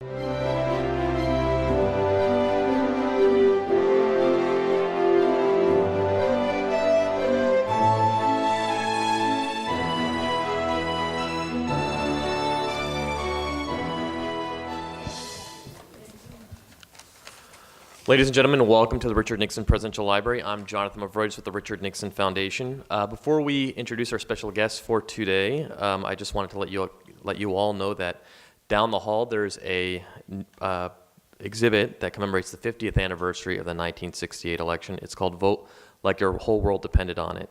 Ladies and gentlemen, welcome to the Richard Nixon Presidential Library. I'm Jonathan Mavroidis with the Richard Nixon Foundation. Before we introduce our special guests for today, I just wanted to let you all know that down the hall there's a exhibit that commemorates the 50th anniversary of the 1968 election. It's called Vote Like Your Whole World Depended on It.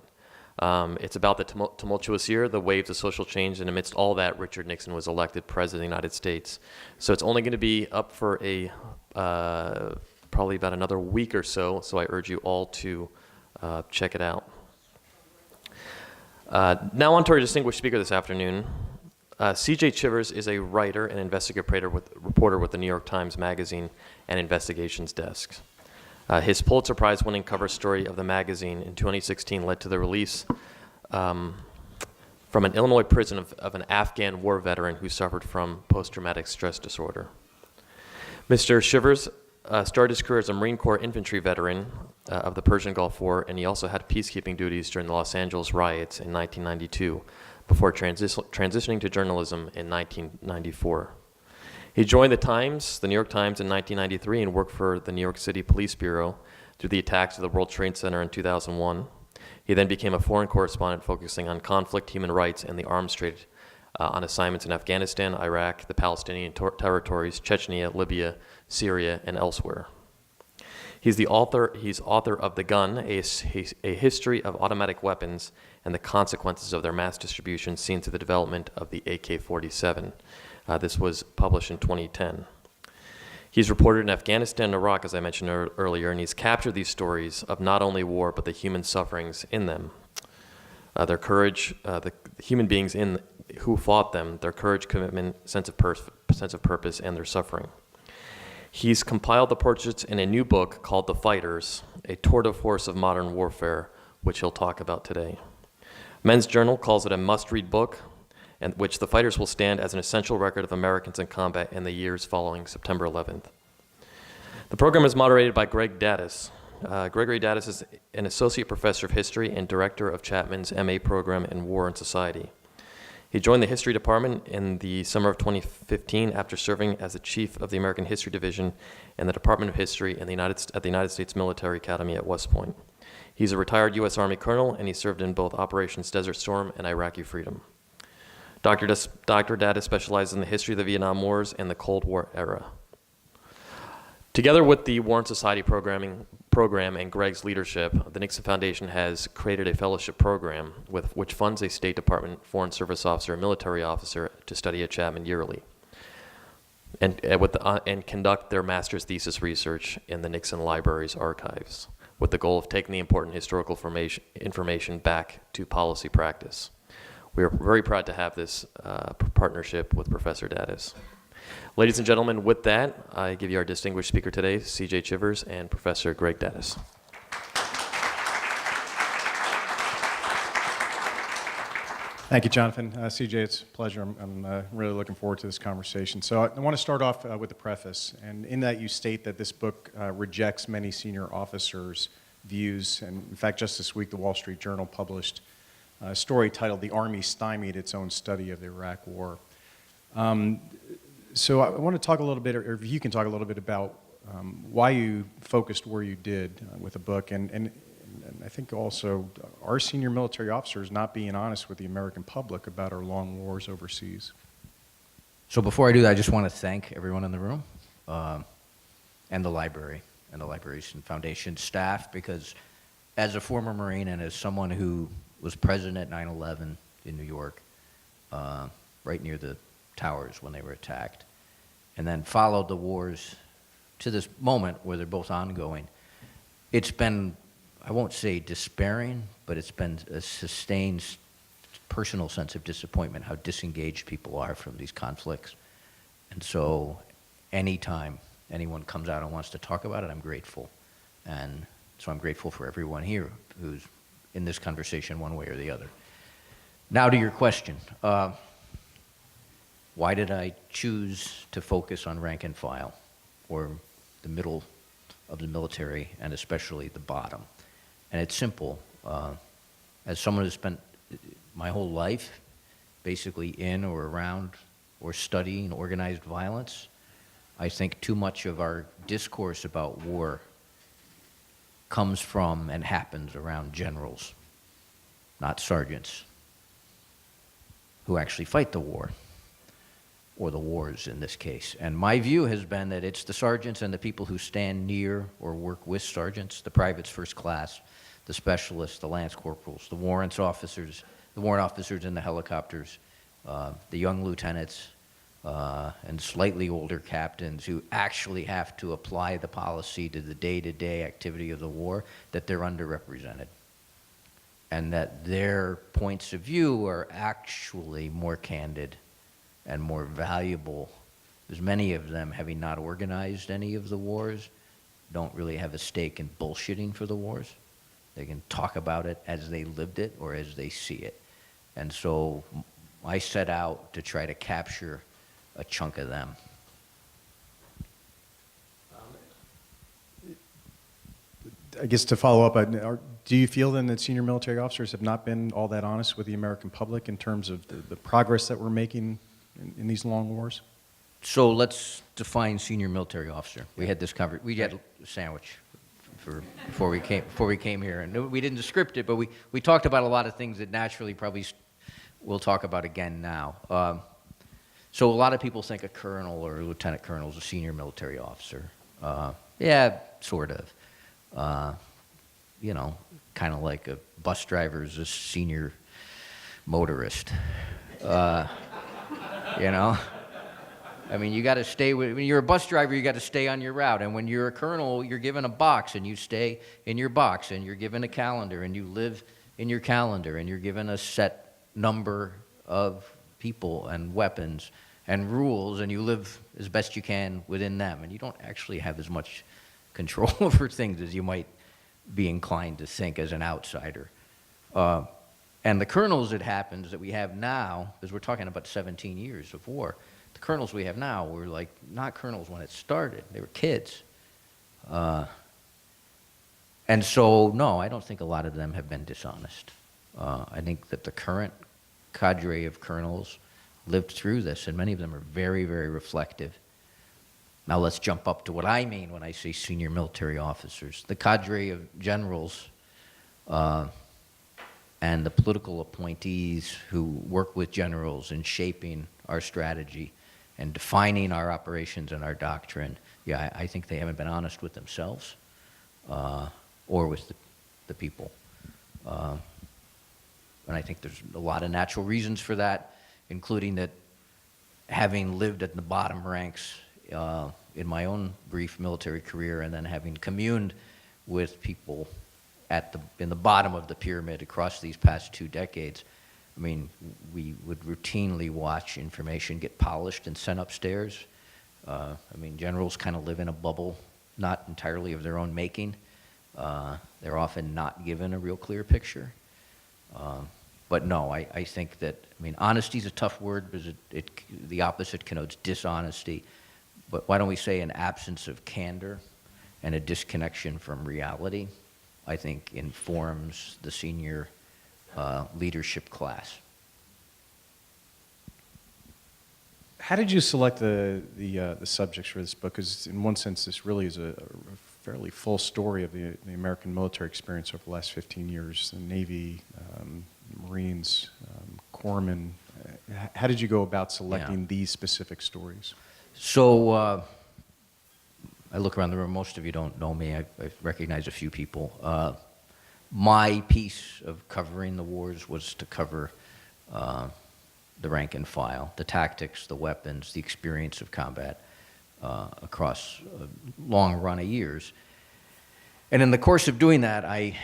It's about the tumultuous year, the waves of social change, and amidst all that, Richard Nixon was elected President of the United States. So it's only going to be up for a probably about another week or so, so I urge you all to check it out. Now on to our distinguished speaker this afternoon. C.J. Chivers is a writer and investigative reporter with the New York Times Magazine and Investigations Desk. His Pulitzer Prize winning cover story of the magazine in 2016 led to the release from an Illinois prison of an Afghan war veteran who suffered from post-traumatic stress disorder. Mr. Chivers started his career as a Marine Corps infantry veteran of the Persian Gulf War, and he also had peacekeeping duties during the Los Angeles riots in 1992 before transitioning to journalism in 1994. He joined the New York Times in 1993 and worked for the New York City Police Bureau through the attacks of the World Trade Center in 2001. He then became a foreign correspondent focusing on conflict, human rights, and the arms trade on assignments in Afghanistan, Iraq, the Palestinian territories, Chechnya, Libya, Syria, and elsewhere. He's author of The Gun, a history of automatic weapons and the consequences of their mass distribution seen through the development of the AK-47. This was published in 2010. He's reported in Afghanistan and Iraq, as I mentioned earlier, and he's captured these stories of not only war, but the human sufferings in them. Their courage, the human beings who fought them, their courage, commitment, sense of purpose, and their suffering. He's compiled the portraits in a new book called The Fighters, a tour de force of modern warfare, which he'll talk about today. Men's Journal calls it a must-read book, and which The Fighters will stand as an essential record of Americans in combat in the years following September 11th. The program is moderated by Greg Daddis. Gregory Daddis is an associate professor of history and director of Chapman's MA program in War and Society. He joined the history department in the summer of 2015 after serving as the chief of the American History Division in the Department of History at the United States Military Academy at West Point. He's a retired U.S. Army colonel, and he served in both Operations Desert Storm and Iraqi Freedom. Dr. Daddis specializes in the history of the Vietnam Wars and the Cold War era. Together with the War and Society program and Greg's leadership, the Nixon Foundation has created a fellowship program which funds a State Department Foreign Service officer and military officer to study at Chapman yearly and conduct their master's thesis research in the Nixon Library's archives with the goal of taking the important historical information back to policy practice. We are very proud to have this partnership with Professor Daddis. Ladies and gentlemen, with that, I give you our distinguished speaker today, C.J. Chivers and Professor Greg Daddis. Thank you, Jonathan. C.J., it's a pleasure. I'm really looking forward to this conversation. So I want to start off with a preface, and in that you state that this book rejects many senior officers' views, and in fact, just this week, the Wall Street Journal published a story titled "The Army Stymied Its Own Study of the Iraq War." So I want to talk a little bit, or if you can talk a little bit about why you focused where you did with the book, and I think also our senior military officers not being honest with the American public about our long wars overseas. So before I do that, I just want to thank everyone in the room and the library and the Libraries and Foundation staff, because as a former Marine and as someone who was present at 9/11 in New York, right near the towers when they were attacked, and then followed the wars to this moment where they're both ongoing, it's been, I won't say despairing, but it's been a sustained personal sense of disappointment how disengaged people are from these conflicts. And so anytime anyone comes out and wants to talk about it, I'm grateful. And so I'm grateful for everyone here who's in this conversation one way or the other. Now to your question. Why did I choose to focus on rank and file, or the middle of the military, and especially the bottom? And it's simple. As someone who's spent my whole life basically in or around or studying organized violence, I think too much of our discourse about war comes from and happens around generals, not sergeants, who actually fight the war, or the wars in this case. And my view has been that it's the sergeants and the people who stand near or work with sergeants, the privates first class, the specialists, the lance corporals, the warrant officers in the helicopters, the young lieutenants, and slightly older captains who actually have to apply the policy to the day-to-day activity of the war, that they're underrepresented. And that their points of view are actually more candid and more valuable, because many of them, having not organized any of the wars, don't really have a stake in bullshitting for the wars. They can talk about it as they lived it or as they see it. And so I set out to try to capture a chunk of them. I guess to follow up, do you feel then that senior military officers have not been all that honest with the American public in terms of the progress that we're making in these long wars? So let's define senior military officer. We had this we had a sandwich before we came here, and we didn't script it, but we talked about a lot of things that naturally probably we'll talk about again now. So a lot of people think a colonel or a lieutenant colonel is a senior military officer. Yeah, sort of. You know, kind of like a bus driver is a senior motorist. You know? I mean, you got to stay when you're a bus driver, you got to stay on your route. And when you're a colonel, you're given a box and you stay in your box, and you're given a calendar and you live in your calendar, and you're given a set number of people and weapons and rules, and you live as best you can within them. And you don't actually have as much control over things as you might be inclined to think as an outsider. And the colonels, it happens, that we have now, because we're talking about 17 years of war, the colonels we have now were like not colonels when it started. They were kids. And so, no, I don't think a lot of them have been dishonest. I think that the current cadre of colonels lived through this, and many of them are very, very reflective. Now let's jump up to what I mean when I say senior military officers. The cadre of generals and the political appointees who work with generals in shaping our strategy and defining our operations and our doctrine, yeah, I think they haven't been honest with themselves or with the people. And I think there's a lot of natural reasons for that, including that having lived at the bottom ranks in my own brief military career, and then having communed with people in the bottom of the pyramid across these past 2 decades, I mean, we would routinely watch information get polished and sent upstairs. I mean, generals kind of live in a bubble, not entirely of their own making. They're often not given a real clear picture. But no, I think that, I mean, honesty is a tough word because the opposite connotes dishonesty. But why don't we say an absence of candor and a disconnection from reality, I think, informs the senior leadership class. How did you select the subjects for this book? Because in one sense, this really is a fairly full story of the American military experience over the last 15 years, the Navy, Marines, corpsmen. How did you go about selecting these specific stories? So I look around the room. Most of you don't know me. I recognize a few people. My piece of covering the wars was to cover the rank and file, the tactics, the weapons, the experience of combat across a long run of years. And in the course of doing that, I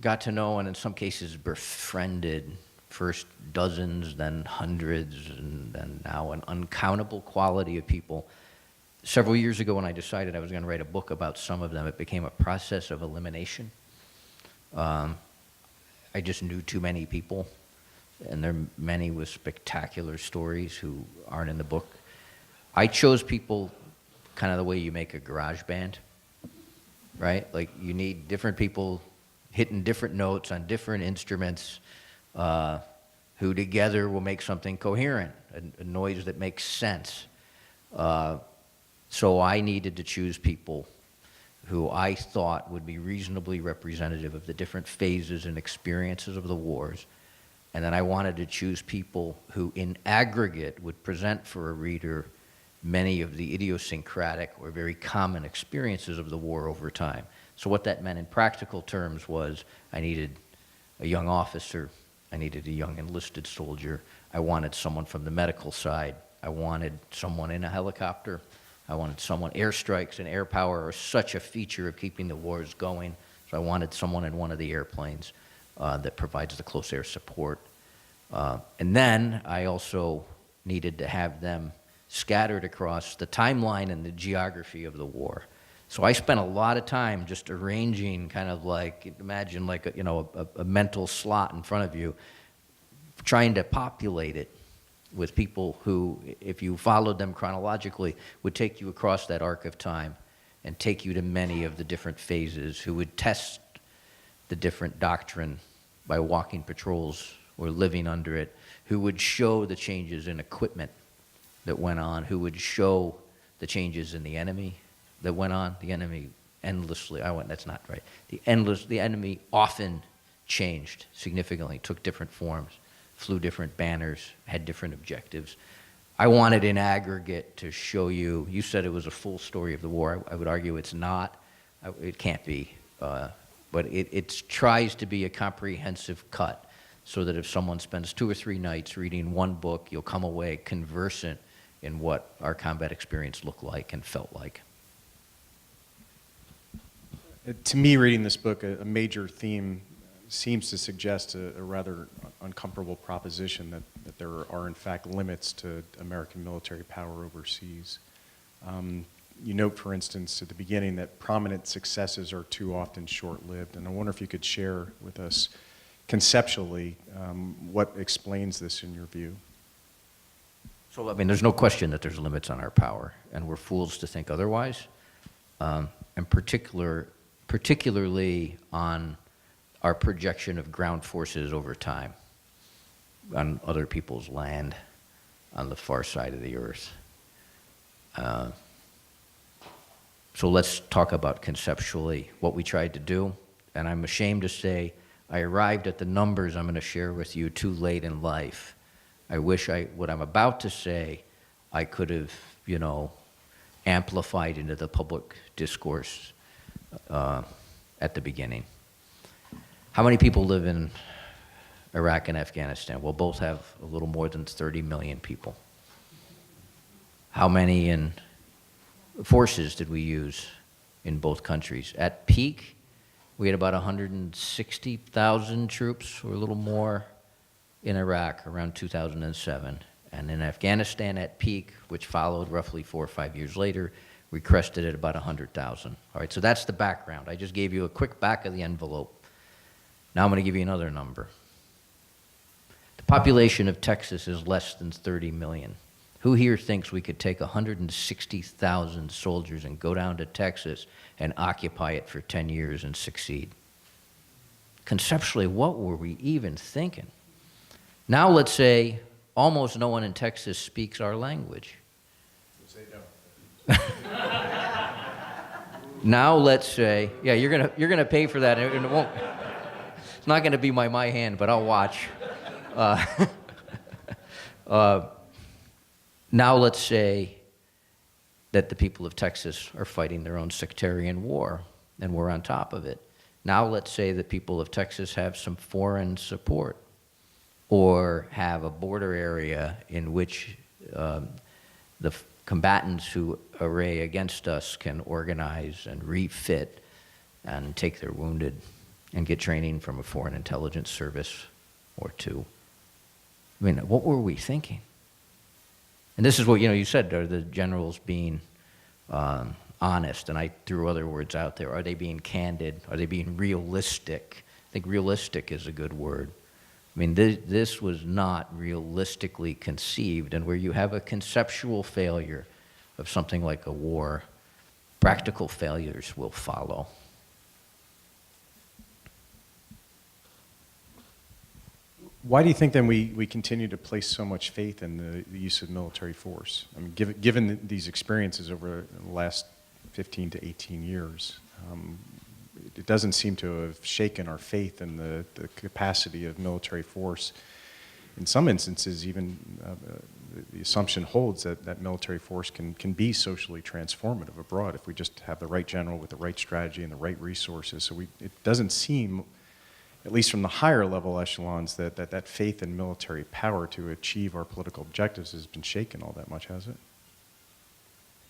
got to know, and in some cases befriended, first dozens, then hundreds, and then now an uncountable quality of people. Several years ago, when I decided I was going to write a book about some of them, it became a process of elimination. I just knew too many people and there are many with spectacular stories who aren't in the book. I chose people kind of the way you make a garage band, right? Like you need different people hitting different notes on different instruments who together will make something coherent, a noise that makes sense. So I needed to choose people who I thought would be reasonably representative of the different phases and experiences of the wars. And then I wanted to choose people who in aggregate would present for a reader many of the idiosyncratic or very common experiences of the war over time. So what that meant in practical terms was I needed a young officer, I needed a young enlisted soldier, I wanted someone from the medical side, I wanted someone in a helicopter, I wanted someone, airstrikes and air power are such a feature of keeping the wars going, so I wanted someone in one of the airplanes that provides the close air support. And then I also needed to have them scattered across the timeline and the geography of the war. So I spent a lot of time just arranging kind of like, imagine like a mental slot in front of you, trying to populate it with people who, if you followed them chronologically, would take you across that arc of time and take you to many of the different phases, who would test the different doctrine by walking patrols or living under it, who would show the changes in equipment that went on, who would show the changes in the enemy that went on. The enemy endlessly, that's not right. The enemy often changed significantly, took different forms, flew different banners, had different objectives. I wanted in aggregate to show you, you said it was a full story of the war. I would argue it's not. It can't be. But it tries to be a comprehensive cut so that if someone spends 2 or 3 nights reading one book, you'll come away conversant in what our combat experience looked like and felt like. To me, reading this book, a major theme seems to suggest a rather uncomfortable proposition that there are in fact limits to American military power overseas. You note, for instance, at the beginning that prominent successes are too often short-lived, and I wonder if you could share with us conceptually what explains this in your view. So, I mean, there's no question that there's limits on our power, and we're fools to think otherwise, and particularly on our projection of ground forces over time on other people's land on the far side of the earth. So let's talk about conceptually what we tried to do, and I'm ashamed to say I arrived at the numbers I'm going to share with you too late in life. I wish what I'm about to say I could have, amplified into the public discourse at the beginning. How many people live in Iraq and Afghanistan? We'll both have a little more than 30 million people. How many in forces did we use in both countries? At peak, we had about 160,000 troops, or a little more, in Iraq around 2007. And in Afghanistan at peak, which followed roughly 4 or 5 years later, we crested at about 100,000. All right, so that's the background. I just gave you a quick back of the envelope. Now I'm going to give you another number. The population of Texas is less than 30 million. Who here thinks we could take 160,000 soldiers and go down to Texas and occupy it for 10 years and succeed? Conceptually, what were we even thinking? Now let's say almost no one in Texas speaks our language. Now let's say, yeah, you're gonna pay for that, and it won't. It's not gonna be my hand, but I'll watch. Now let's say that the people of Texas are fighting their own sectarian war, and we're on top of it. Now let's say the people of Texas have some foreign support, or have a border area in which the combatants who array against us can organize and refit and take their wounded and get training from a foreign intelligence service or two. I mean, what were we thinking? And this is what, you said, are the generals being honest? And I threw other words out there. Are they being candid? Are they being realistic? I think realistic is a good word. I mean, this was not realistically conceived, and where you have a conceptual failure of something like a war, practical failures will follow. Why do you think then we continue to place so much faith in the use of military force? I mean, given these experiences over the last 15 to 18 years, it doesn't seem to have shaken our faith in the capacity of military force. In some instances, even the assumption holds that military force can be socially transformative abroad if we just have the right general with the right strategy and the right resources. So it doesn't seem, at least from the higher level echelons, that faith in military power to achieve our political objectives has been shaken all that much, has it?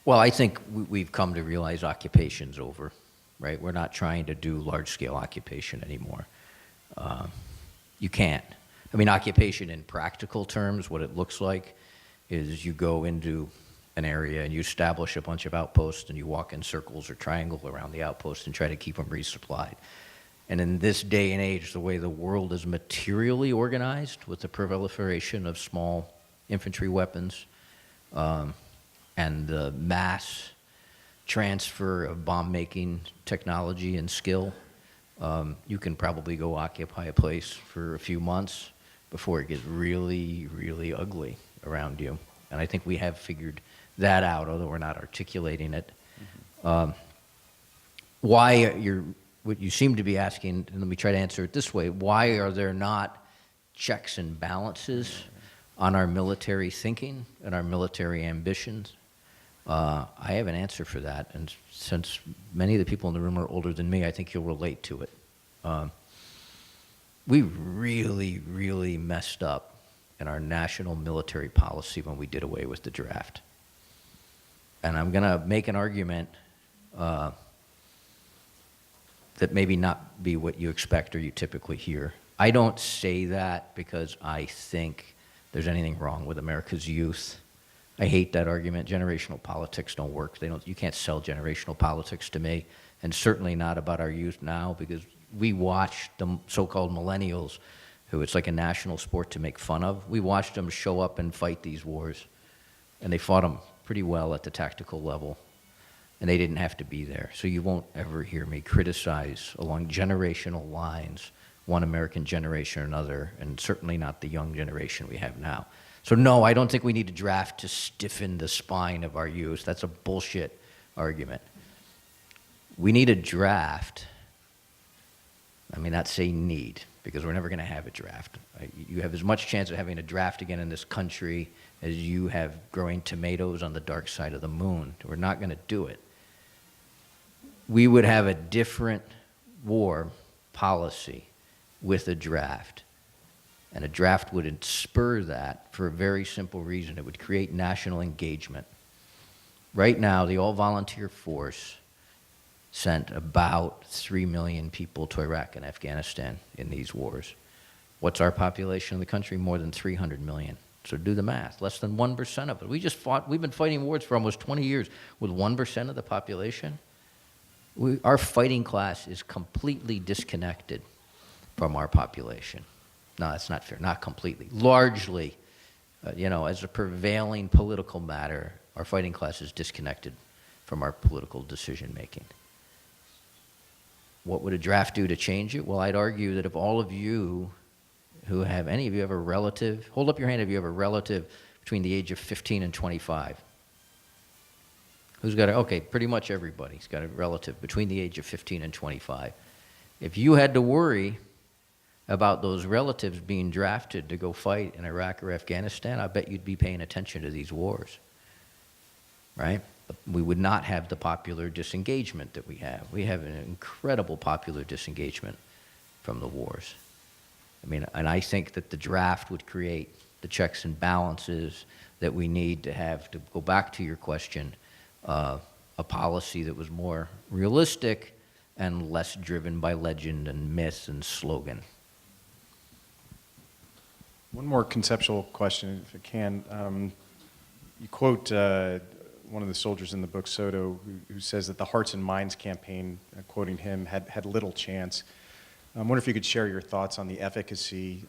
Well, I think we've come to realize occupation's over, right? We're not trying to do large-scale occupation anymore. You can't. I mean, occupation in practical terms, what it looks like is you go into an area and you establish a bunch of outposts and you walk in circles or triangle around the outposts and try to keep them resupplied. And in this day and age, the way the world is materially organized with the proliferation of small infantry weapons and the mass transfer of bomb-making technology and skill, you can probably go occupy a place for a few months before it gets really, really ugly around you. And I think we have figured that out, although we're not articulating it. What you seem to be asking, and let me try to answer it this way, why are there not checks and balances on our military thinking and our military ambitions? I have an answer for that, and since many of the people in the room are older than me, I think you'll relate to it. We really, really messed up in our national military policy when we did away with the draft. And I'm going to make an argument that maybe not be what you expect or you typically hear. I don't say that because I think there's anything wrong with America's youth. I hate that argument. Generational politics don't work. You can't sell generational politics to me, and certainly not about our youth now, because we watched the so-called millennials, who it's like a national sport to make fun of. We watched them show up and fight these wars, and they fought them pretty well at the tactical level, and they didn't have to be there. So you won't ever hear me criticize along generational lines one American generation or another, and certainly not the young generation we have now. So no, I don't think we need to draft to stiffen the spine of our youth. That's a bullshit argument. We need a draft. I mean, not say need, because we're never going to have a draft. You have as much chance of having a draft again in this country as you have growing tomatoes on the dark side of the moon. We're not going to do it. We would have a different war policy with a draft. And a draft would spur that for a very simple reason. It would create national engagement. Right now, the all-volunteer force sent about 3 million people to Iraq and Afghanistan in these wars. What's our population in the country? More than 300 million. So do the math. Less than 1% of it. We've been fighting wars for almost 20 years with 1% of the population. Our fighting class is completely disconnected from our population. No, that's not fair. Not completely. Largely, as a prevailing political matter, our fighting class is disconnected from our political decision-making. What would a draft do to change it? Well, I'd argue that if all of you any of you have a relative, hold up your hand if you have a relative between the age of 15 and 25. Who's got okay, pretty much everybody's got a relative between the age of 15 and 25. If you had to worry about those relatives being drafted to go fight in Iraq or Afghanistan, I bet you'd be paying attention to these wars, right? We would not have the popular disengagement that we have. We have an incredible popular disengagement from the wars. I mean, and I think that the draft would create the checks and balances that we need to have, to go back to your question, a policy that was more realistic and less driven by legend and myth and slogan. One more conceptual question, if I can. You quote one of the soldiers in the book, Soto, who says that the Hearts and Minds campaign, quoting him, had little chance. I wonder if you could share your thoughts on the efficacy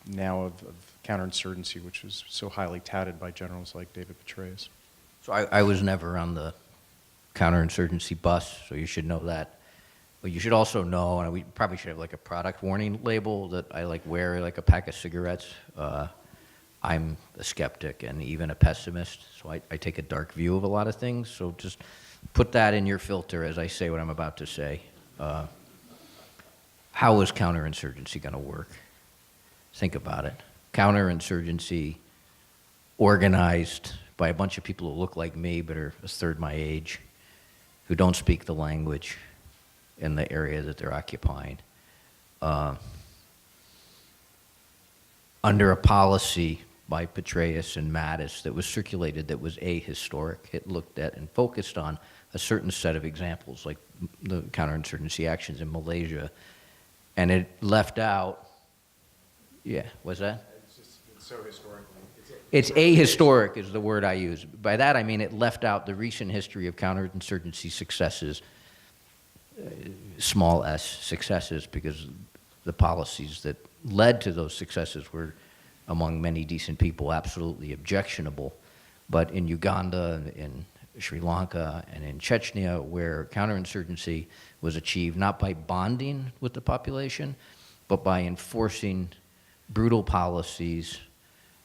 now of counterinsurgency, which was so highly touted by generals like David Petraeus. So I was never on the counterinsurgency bus, so you should know that. But you should also know, and we probably should have like a product warning label that I like wear like a pack of cigarettes. I'm a skeptic and even a pessimist, so I take a dark view of a lot of things. So just put that in your filter as I say what I'm about to say. How is counterinsurgency going to work? Think about it. Counterinsurgency organized by a bunch of people who look like me but are a third my age, who don't speak the language in the area that they're occupying. Under a policy by Petraeus and Mattis that was circulated that was ahistoric. It looked at and focused on a certain set of examples, like the counterinsurgency actions in Malaysia, and it left out, what's that? It's so historically. It's ahistoric is the word I use. By that I mean it left out the recent history of counterinsurgency successes, small s successes, because the policies that led to those successes were, among many decent people, absolutely objectionable. But in Uganda, in Sri Lanka, and in Chechnya, where counterinsurgency was achieved not by bonding with the population, but by enforcing brutal policies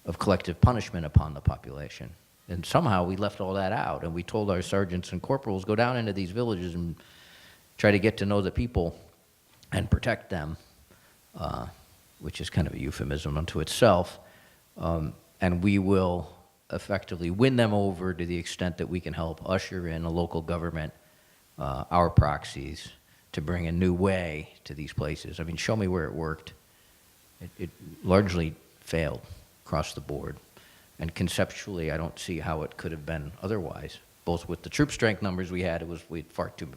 of collective punishment upon the population. And somehow we left all that out, and we told our sergeants and corporals, go down into these villages and try to get to know the people and protect them, which is kind of a euphemism unto itself, and we will effectively win them over to the extent that we can help usher in a local government, our proxies, to bring a new way to these places. I mean, show me where it worked. It largely failed across the board. And conceptually, I don't see how it could have been otherwise. Both with the troop strength numbers we had, we had far too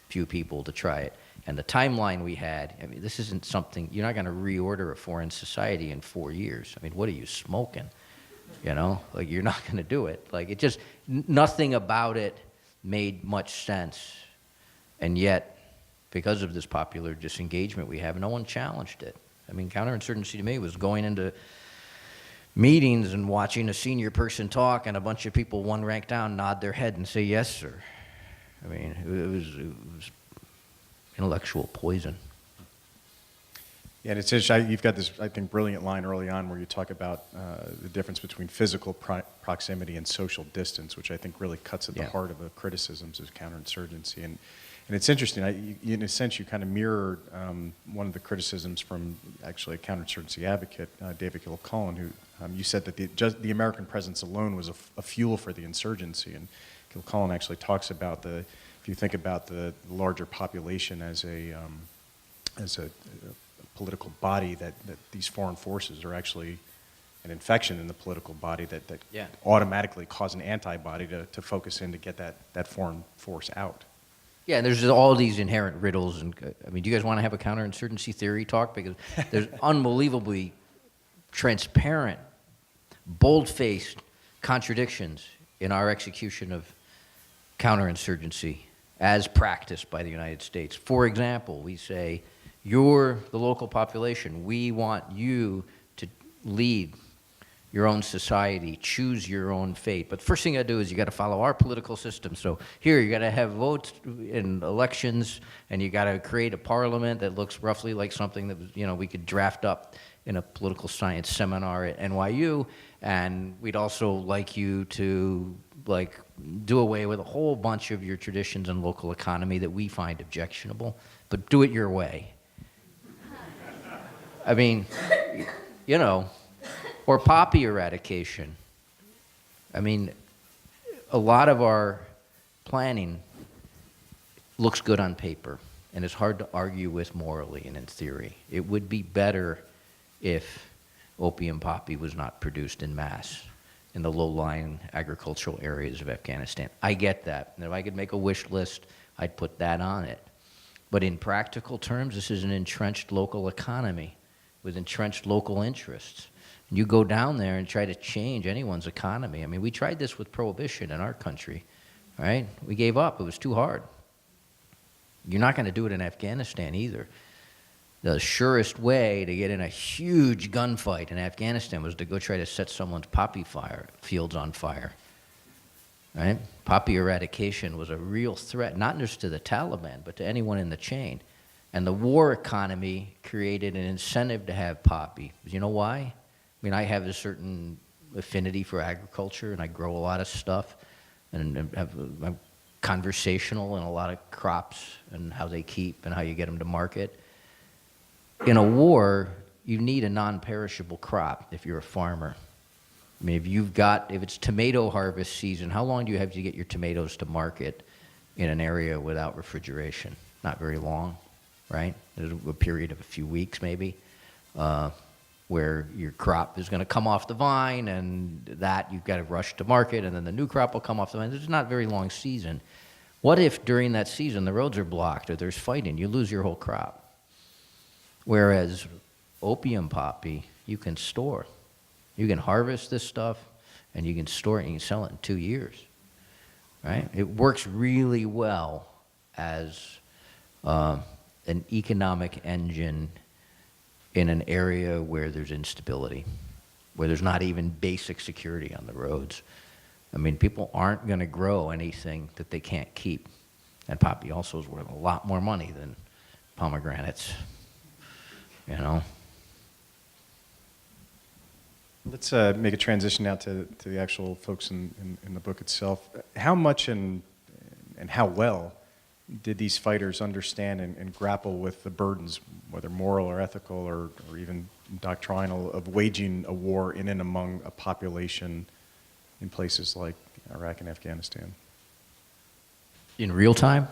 few people to try it. And the timeline we had, I mean, this isn't something, you're not going to reorder a foreign society in 4 years. I mean, what are you smoking? You know, like, you're not going to do it. Like, it just, nothing about it made much sense. And yet, because of this popular disengagement we have, no one challenged it. I mean, counterinsurgency to me was going into meetings and watching a senior person talk and a bunch of people one rank down nod their head and say, yes, sir. I mean, it was intellectual poison. Yeah, and it's interesting. You've got this, I think, brilliant line early on where you talk about the difference between physical proximity and social distance, which I think really cuts at the heart of the criticisms of counterinsurgency. And it's interesting. In a sense, you kind of mirrored one of the criticisms from actually a counterinsurgency advocate, David Kilcullen, who you said that the American presence alone was a fuel for the insurgency. And Kilcullen actually talks about if you think about the larger population as a political body, that these foreign forces are actually an infection in the political body that automatically cause an antibody to focus in to get that foreign force out. Yeah, and there's all these inherent riddles. And I mean, do you guys want to have a counterinsurgency theory talk? Because there's unbelievably transparent, bold-faced contradictions in our execution of counterinsurgency as practiced by the United States. For example, we say, you're the local population. We want you to lead your own society, choose your own fate. But the first thing you got to do is you got to follow our political system. So here you got to have votes in elections, and you got to create a parliament that looks roughly like something that we could draft up in a political science seminar at NYU. And we'd also like you to do away with a whole bunch of your traditions and local economy that we find objectionable, but do it your way. I mean, or poppy eradication. I mean, a lot of our planning looks good on paper and is hard to argue with morally and in theory. It would be better if opium poppy was not produced in mass in the low-lying agricultural areas of Afghanistan. I get that. And if I could make a wish list, I'd put that on it. But in practical terms, this is an entrenched local economy with entrenched local interests. And you go down there and try to change anyone's economy. I mean, we tried this with prohibition in our country, right? We gave up. It was too hard. You're not going to do it in Afghanistan either. the surest way to get in a huge gunfight in Afghanistan was to go try to set someone's poppy fields on fire. Right? Poppy eradication was a real threat, not just to the Taliban, but to anyone in the chain. And the war economy created an incentive to have poppy. You know why? I mean, I have a certain affinity for agriculture, and I grow a lot of stuff, and I'm conversational in a lot of crops and how they keep and how you get them to market. In a war, you need a non-perishable crop if you're a farmer. I mean, if it's tomato harvest season, how long do you have to get your tomatoes to market in an area without refrigeration? Not very long, right? There's a period of a few weeks maybe, where your crop is going to come off the vine, and that you've got to rush to market, and then the new crop will come off the vine. It's not a very long season. What if during that season the roads are blocked or there's fighting? You lose your whole crop. Whereas opium poppy, you can store. You can harvest this stuff, and you can store it, and you can sell it in 2 years, right? It works really well as an economic engine in an area where there's instability, where there's not even basic security on the roads. I mean, people aren't going to grow anything that they can't keep. And poppy also is worth a lot more money than pomegranates, you know? Let's make a transition now to the actual folks in the book itself. How much and how well did these fighters understand and grapple with the burdens, whether moral or ethical or even doctrinal, of waging a war in and among a population in places like Iraq and Afghanistan? In real time?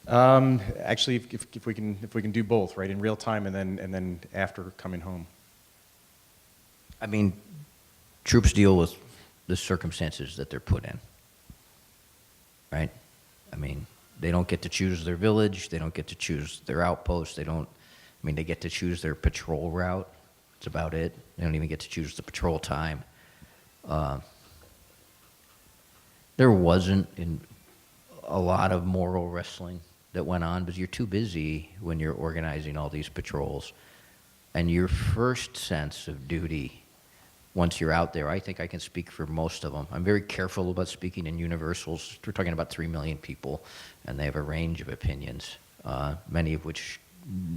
Actually, if we can do both, right, in real time and then after coming home. I mean, troops deal with the circumstances that they're put in, right? I mean, they don't get to choose their village. They don't get to choose their outpost. They get to choose their patrol route. That's about it. They don't even get to choose the patrol time. There wasn't a lot of moral wrestling that went on because you're too busy when you're organizing all these patrols. And your first sense of duty, once you're out there, I think I can speak for most of them. I'm very careful about speaking in universals. We're talking about 3 million people, and they have a range of opinions, many of which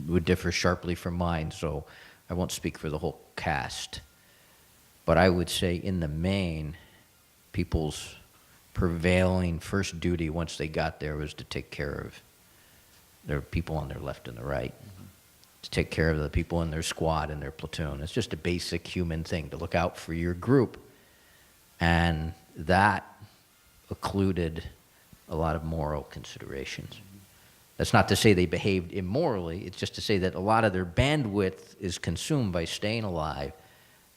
would differ sharply from mine, so I won't speak for the whole cast. But I would say, in the main, people's prevailing first duty once they got there was to take care of their people on their left and the right. To take care of the people in their squad and their platoon. It's just a basic human thing, to look out for your group. And that occluded a lot of moral considerations. That's not to say they behaved immorally. It's just to say that a lot of their bandwidth is consumed by staying alive,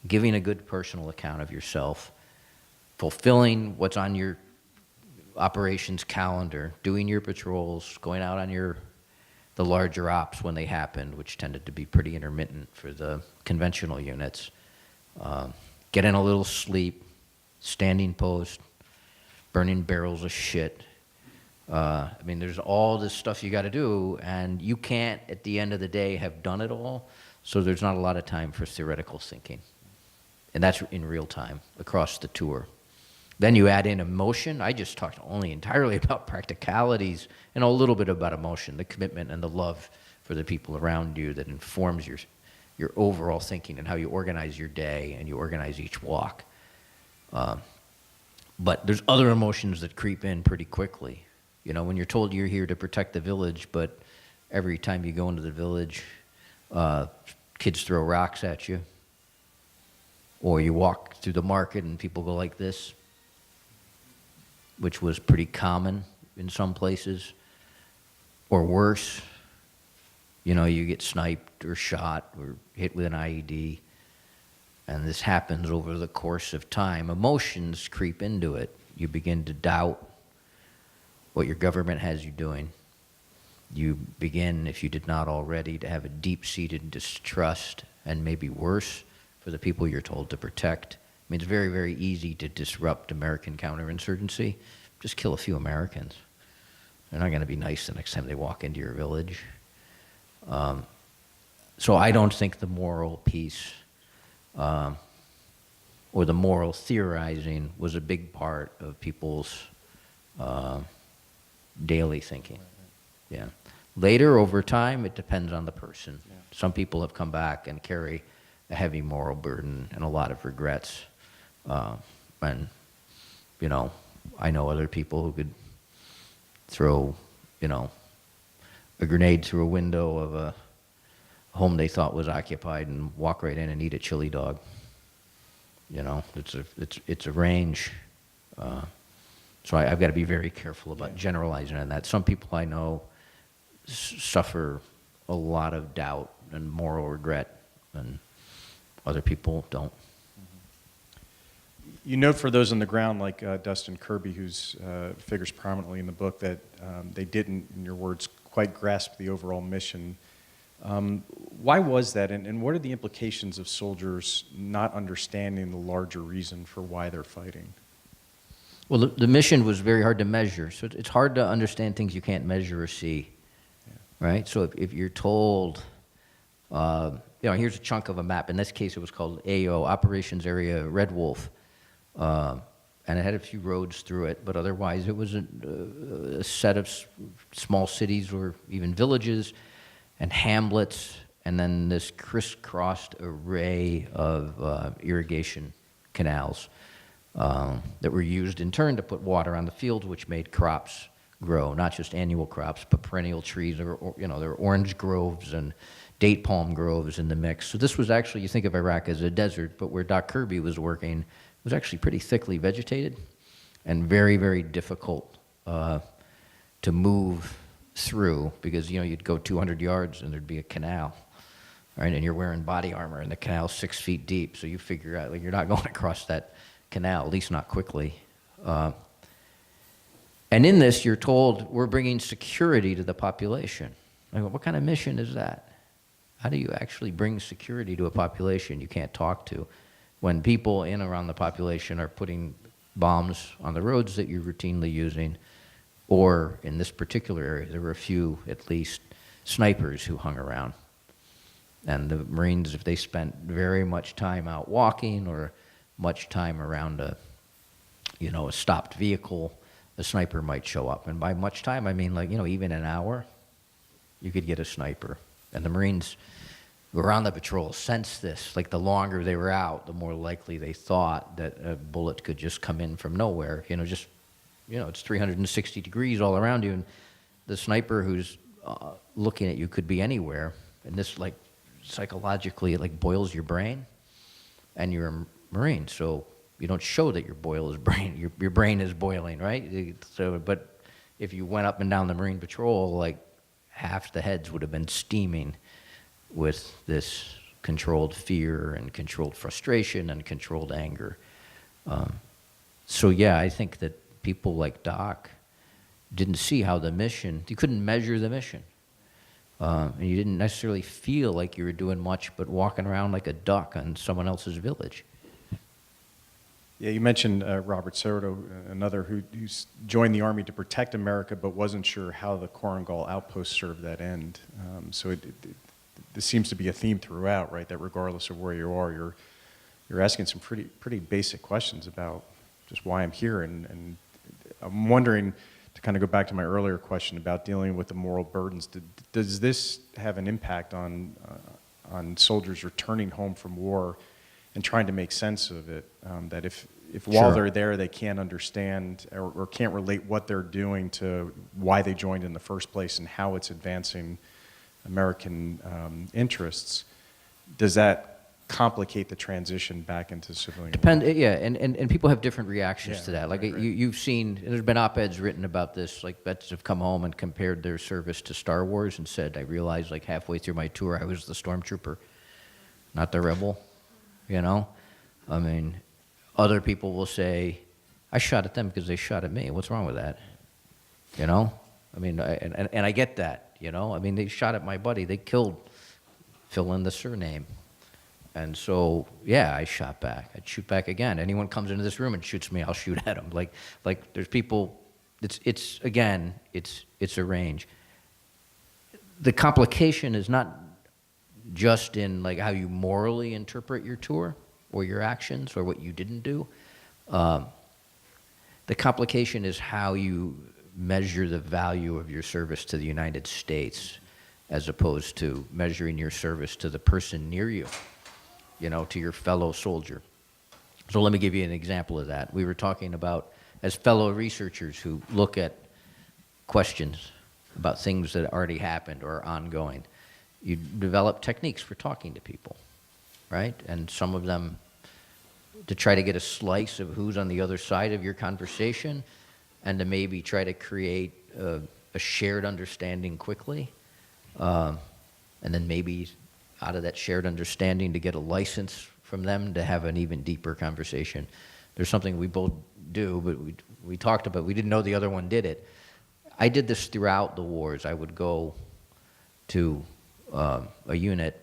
giving a good personal account of yourself, fulfilling what's on your operations calendar, doing your patrols, going out on the larger ops when they happened, which tended to be pretty intermittent for the conventional units. Getting a little sleep, standing post, burning barrels of shit. I mean, there's all this stuff you got to do, and you can't, at the end of the day, have done it all, so there's not a lot of time for theoretical thinking. And that's in real time, across the tour. Then you add in emotion. I just talked only entirely about practicalities and a little bit about emotion, the commitment and the love for the people around you that informs your overall thinking and how you organize your day and you organize each walk. But there's other emotions that creep in pretty quickly. You know, when you're told you're here to protect the village, but every time you go into the village, kids throw rocks at you, or you walk through the market and people go like this, which was pretty common in some places, or worse, you know, you get sniped or shot or hit with an IED, and this happens over the course of time. Emotions creep into it. You begin to doubt what your government has you doing. You begin, if you did not already, to have a deep-seated distrust, and maybe worse, for the people you're told to protect. I mean, it's very, very easy to disrupt American counterinsurgency. Just kill a few Americans. They're not going to be nice the next time they walk into your village. So I don't think the moral piece or the moral theorizing was a big part of people's daily thinking. Yeah. Later, over time, it depends on the person. Yeah. Some people have come back and carry a heavy moral burden and a lot of regrets. And, you know, I know other people who could throw, you know, a grenade through a window of a home they thought was occupied and walk right in and eat a chili dog. You know, it's a range. So I've got to be very careful about generalizing on that. Some people I know suffer a lot of doubt and moral regret, and other people don't. You note for those on the ground, like Dustin Kirby, who figures prominently in the book, that they didn't, in your words, quite grasp the overall mission. Why was that, and what are the implications of soldiers not understanding the larger reason for why they're fighting? Well, the mission was very hard to measure, so it's hard to understand things you can't measure or see, right? So if you're told, you know, here's a chunk of a map. In this case, it was called AO, Operations Area Red Wolf, and it had a few roads through it, but otherwise it was a set of small cities or even villages and hamlets, and then this crisscrossed array of irrigation canals that were used in turn to put water on the fields, which made crops grow, not just annual crops, but perennial trees. There were orange groves and date palm groves in the mix. So this was actually, you think of Iraq as a desert, but where Doc Kirby was working, it was actually pretty thickly vegetated and very, very difficult to move through, because you'd go 200 yards and there'd be a canal, right? And you're wearing body armor and the canal's 6 feet deep, so you figure out you're not going across that canal, at least not quickly. And in this, you're told we're bringing security to the population. What kind of mission is that? How do you actually bring security to a population you can't talk to when people in around the population are putting bombs on the roads that you're routinely using? Or in this particular area, there were a few, at least, snipers who hung around. And the Marines, if they spent very much time out walking or much time around a stopped vehicle, a sniper might show up. And by much time, I mean even an hour, you could get a sniper. And the Marines who were on the patrol sensed this. Like the longer they were out, the more likely they thought that a bullet could just come in from nowhere. It's 360 degrees all around you, and the sniper who's looking at you could be anywhere. And this, psychologically, it boils your brain, and you're a Marine, so you don't show that your brain is boiling, right? So, but if you went up and down the Marine patrol, half the heads would have been steaming with this controlled fear and controlled frustration and controlled anger. So yeah, I think that people like Doc didn't see how the mission, you couldn't measure the mission. And you didn't necessarily feel like you were doing much but walking around like a duck on someone else's village. Yeah, you mentioned Robert Soto, another who's joined the Army to protect America but wasn't sure how the Korengal outpost served that end. So this seems to be a theme throughout, right, that regardless of where you are, you're asking some pretty basic questions about just why I'm here. And I'm wondering, to kind of go back to my earlier question about dealing with the moral burdens, does this have an impact on soldiers returning home from war and trying to make sense of it? That if while they're there they can't understand or can't relate what they're doing to why they joined in the first place and how it's advancing American interests, does that complicate the transition back into civilian war? Yeah, and people have different reactions to that. You've seen, there's been op-eds written about this, vets have come home and compared their service to Star Wars and said, I realized halfway through my tour I was the stormtrooper, not the rebel, I mean, other people will say, I shot at them because they shot at me. What's wrong with that? I mean, and I get that, I mean, they shot at my buddy. They killed, fill in the surname. And so, yeah, I shot back. I'd shoot back again. Anyone comes into this room and shoots me, I'll shoot at them. There's people, it's a range. the complication is not just in like how you morally interpret your tour or your actions or what you didn't do. The complication is how you measure the value of your service to the United States as opposed to measuring your service to the person near you, to your fellow soldier. So let me give you an example of that. We were talking about, as fellow researchers who look at questions about things that already happened or are ongoing, you develop techniques for talking to people, right? And some of them to try to get a slice of who's on the other side of your conversation and to maybe try to create a shared understanding quickly. And then maybe out of that shared understanding to get a license from them to have an even deeper conversation. There's something we both do, but we talked about, we didn't know the other one did it. I did this throughout the wars. I would go to a unit,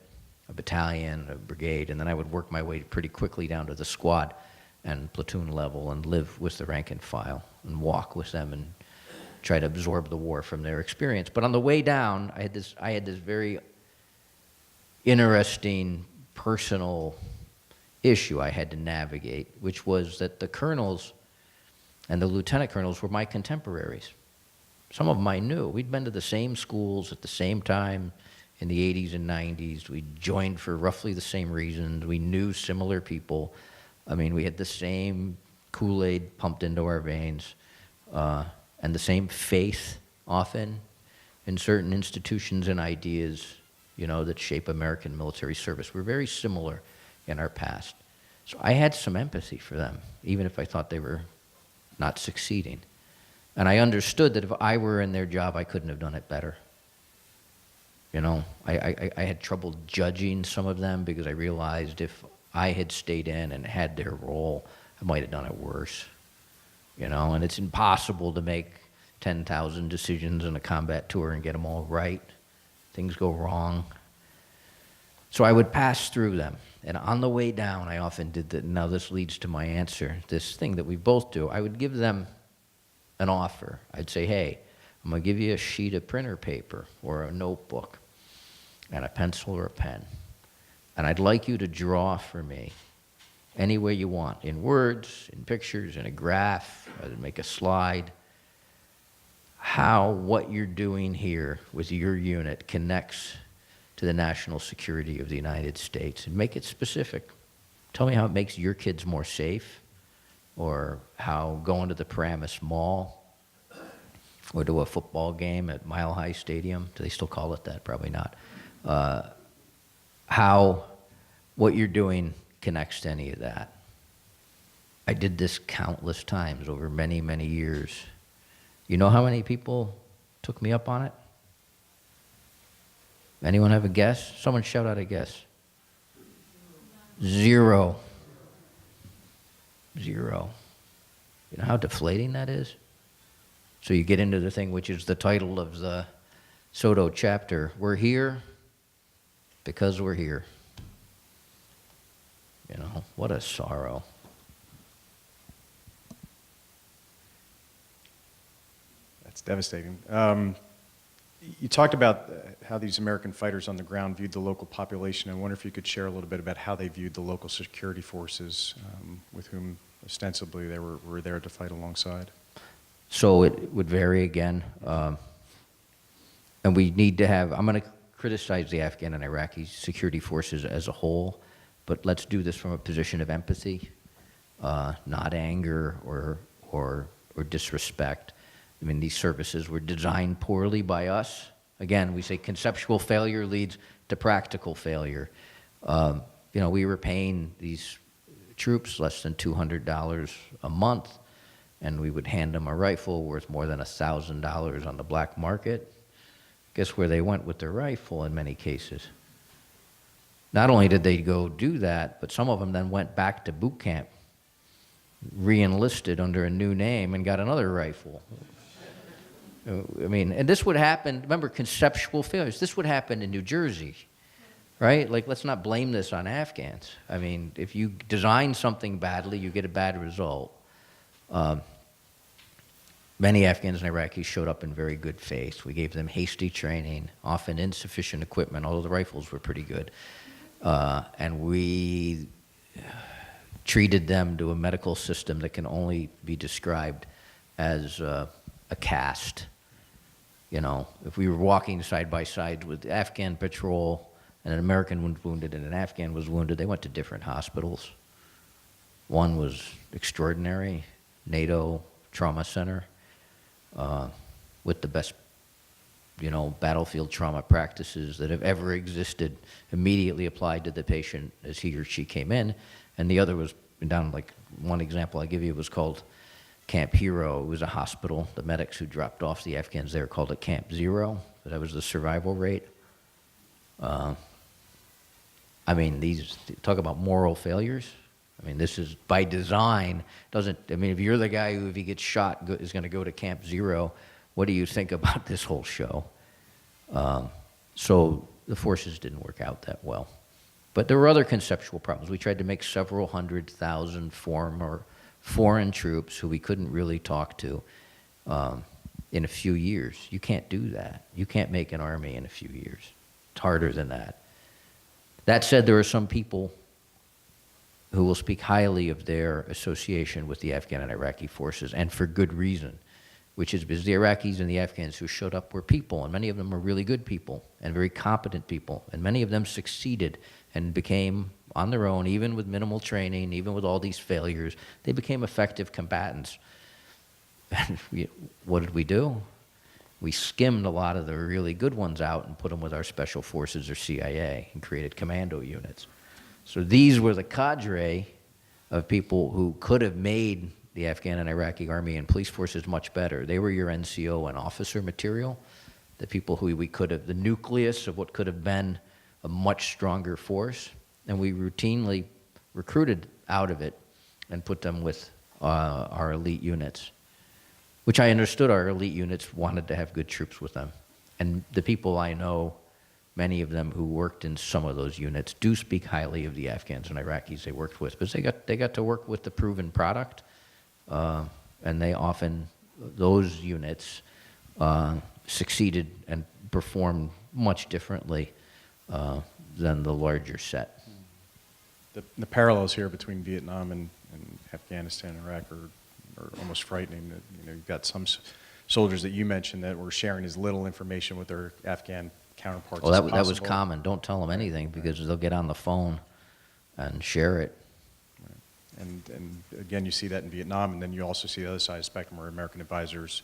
a battalion, a brigade, and then I would work my way pretty quickly down to the squad and platoon level and live with the rank and file and walk with them and try to absorb the war from their experience. But on the way down, I had this very interesting personal issue I had to navigate, which was that the colonels and the lieutenant colonels were my contemporaries. Some of them I knew. We'd been to the same schools at the same time in the 80s and 90s. We joined for roughly the same reasons. We knew similar people. I mean, we had the same Kool-Aid pumped into our veins and the same faith often in certain institutions and ideas, that shape American military service. We're very similar in our past. So I had some empathy for them, even if I thought they were not succeeding. And I understood that if I were in their job, I couldn't have done it better. I had trouble judging some of them because I realized if I had stayed in and had their role, I might have done it worse. And it's impossible to make 10,000 decisions in a combat tour and get them all right. Things go wrong. So I would pass through them. And on the way down, I often did that. Now this leads to my answer, this thing that we both do. I would give them an offer. I'd say, hey, I'm going to give you a sheet of printer paper or a notebook and a pencil or a pen. And I'd like you to draw for me any way you want, in words, in pictures, in a graph, I'd make a slide, how what you're doing here with your unit connects to the national security of the United States, and make it specific. Tell me how it makes your kids more safe, or how going to the Paramus Mall or to a football game at Mile High Stadium, do they still call it that? Probably not. How what you're doing connects to any of that. I did this countless times over many, many years. You know how many people took me up on it? Anyone have a guess? Someone shout out a guess. 0. 0. You know how deflating that is? So you get into the thing which is the title of the Soto chapter. We're here because we're here. What a sorrow. That's devastating. You talked about how these American fighters on the ground viewed the local population. I wonder if you could share a little bit about how they viewed the local security forces with whom ostensibly they were there to fight alongside. So it would vary again. And we need to have, I'm going to criticize the Afghan and Iraqi security forces as a whole, but let's do this from a position of empathy, not anger or disrespect. I mean, these services were designed poorly by us. Again, we say conceptual failure leads to practical failure. We were paying these troops less than $200 a month, and we would hand them a rifle worth more than $1,000 on the black market. Guess where they went with their rifle in many cases? Not only did they go do that, but some of them then went back to boot camp, re-enlisted under a new name, and got another rifle. I mean, and this would happen, remember, conceptual failures. This would happen in New Jersey, right? Like, let's not blame this on Afghans. I mean, if you design something badly, you get a bad result. Many Afghans and Iraqis showed up in very good faith. We gave them hasty training, often insufficient equipment, although the rifles were pretty good. And we treated them to a medical system that can only be described as a caste. You know, if we were walking side by side with Afghan patrol and an American was wounded and an Afghan was wounded, they went to different hospitals. One was extraordinary, NATO trauma center, with the best, you know, battlefield trauma practices that have ever existed, immediately applied to the patient as he or she came in. And the other was down, like one example I give you was called Camp Hero. It was a hospital. The medics who dropped off the Afghans there called it Camp Zero. That was the survival rate. I mean, these, talk about moral failures. I mean, this is by design. Doesn't, I mean, if you're the guy who, if he gets shot, is going to go to Camp Zero, what do you think about this whole show? So the forces didn't work out that well. But there were other conceptual problems. We tried to make several 100,000 former foreign troops who we couldn't really talk to in a few years. You can't do that. You can't make an army in a few years. It's harder than that. That said, there are some people who will speak highly of their association with the Afghan and Iraqi forces, and for good reason, which is because the Iraqis and the Afghans who showed up were people, and many of them were really good people and very competent people, and many of them succeeded and became, on their own, even with minimal training, even with all these failures, they became effective combatants. And what did we do? We skimmed a lot of the really good ones out and put them with our special forces or CIA and created commando units. So these were the cadre of people who could have made the Afghan and Iraqi army and police forces much better. They were your NCO and officer material, the people who we could have, the nucleus of what could have been a much stronger force, and we routinely recruited out of it and put them with our elite units, which I understood our elite units wanted to have good troops with them. And the people I know, many of them who worked in some of those units, do speak highly of the Afghans and Iraqis they worked with, because they got to work with the proven product, and they often, those units succeeded and performed much differently than the larger set. The parallels here between Vietnam and Afghanistan and Iraq are almost frightening. You know, you've got some soldiers that you mentioned that were sharing as little information with their Afghan counterparts Well, as that possible. was common. Don't tell them anything because they'll get on the phone and share it. And again, you see that in Vietnam, and then you also see the other side of the spectrum where American advisors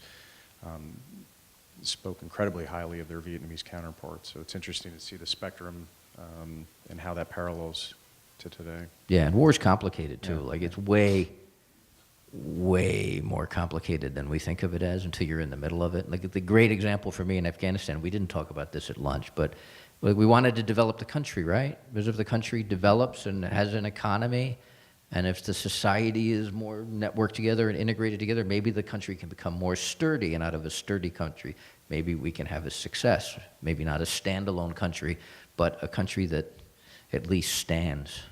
spoke incredibly highly of their Vietnamese counterparts. So it's interesting to see the spectrum and how that parallels to today. Yeah, and war's complicated too. Yeah. Like it's way more complicated than we think of it as until you're in the middle of it. Like the great example for me in Afghanistan, we didn't talk about this at lunch, but we wanted to develop the country, right? Because if the country develops and has an economy, and if the society is more networked together and integrated together, maybe the country can become more sturdy, and out of a sturdy country, maybe we can have a success. Maybe not a standalone country, but a country that at least stands.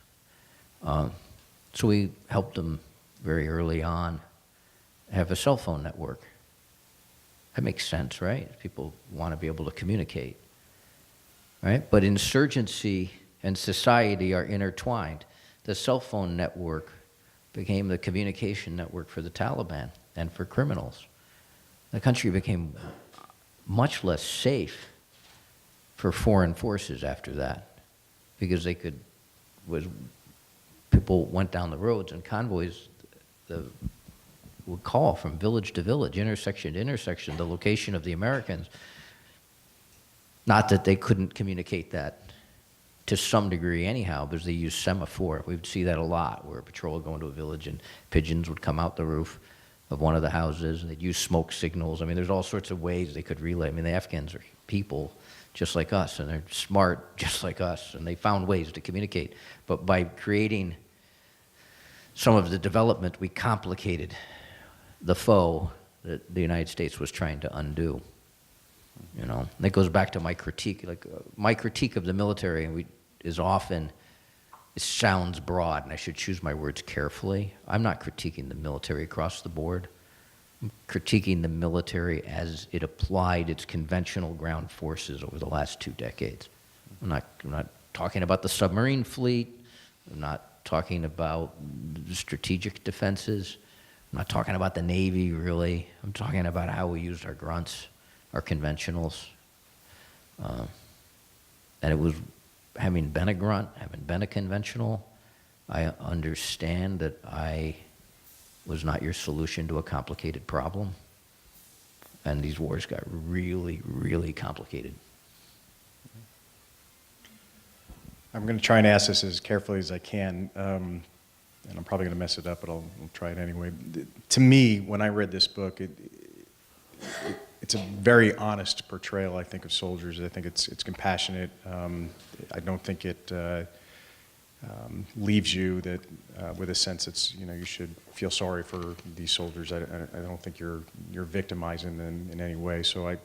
So we helped them very early on have a cell phone network. That makes sense, right? People want to be able to communicate, right? But insurgency and society are intertwined. The cell phone network became the communication network for the Taliban and for criminals. The country became much less safe for foreign forces after that because they could, people went down the roads and convoys would call from village to village, intersection to intersection, the location of the Americans. Not that they couldn't communicate that to some degree anyhow, because they used semaphore. We would see that a lot, where a patrol would go into a village and pigeons would come out the roof of one of the houses, and they'd use smoke signals. I mean, there's all sorts of ways they could relay. I mean, the Afghans are people just like us, and they're smart just like us, and they found ways to communicate. But by creating some of the development, we complicated the foe that the United States was trying to undo. You know, and that goes back to my critique. Like my critique of the military is often, it sounds broad, and I should choose my words carefully. I'm not critiquing the military across the board. critiquing the military as it applied its conventional ground forces over the last 2 decades. I'm not talking about the submarine fleet. I'm not talking about strategic defenses. I'm not talking about the Navy, really. I'm talking about how we used our grunts, our conventionals. And it was, having been a grunt, having been a conventional, I understand that I was not your solution to a complicated problem. And these wars got really, really complicated. I'm going to try and ask this as carefully as I can, and I'm probably going to mess it up, but I'll try it anyway. To me, when I read this book, it's a very honest portrayal, I think, of soldiers. I think it's compassionate. I don't think it leaves you with a sense it's, you should feel sorry for these soldiers. I don't think you're victimizing them in any way. So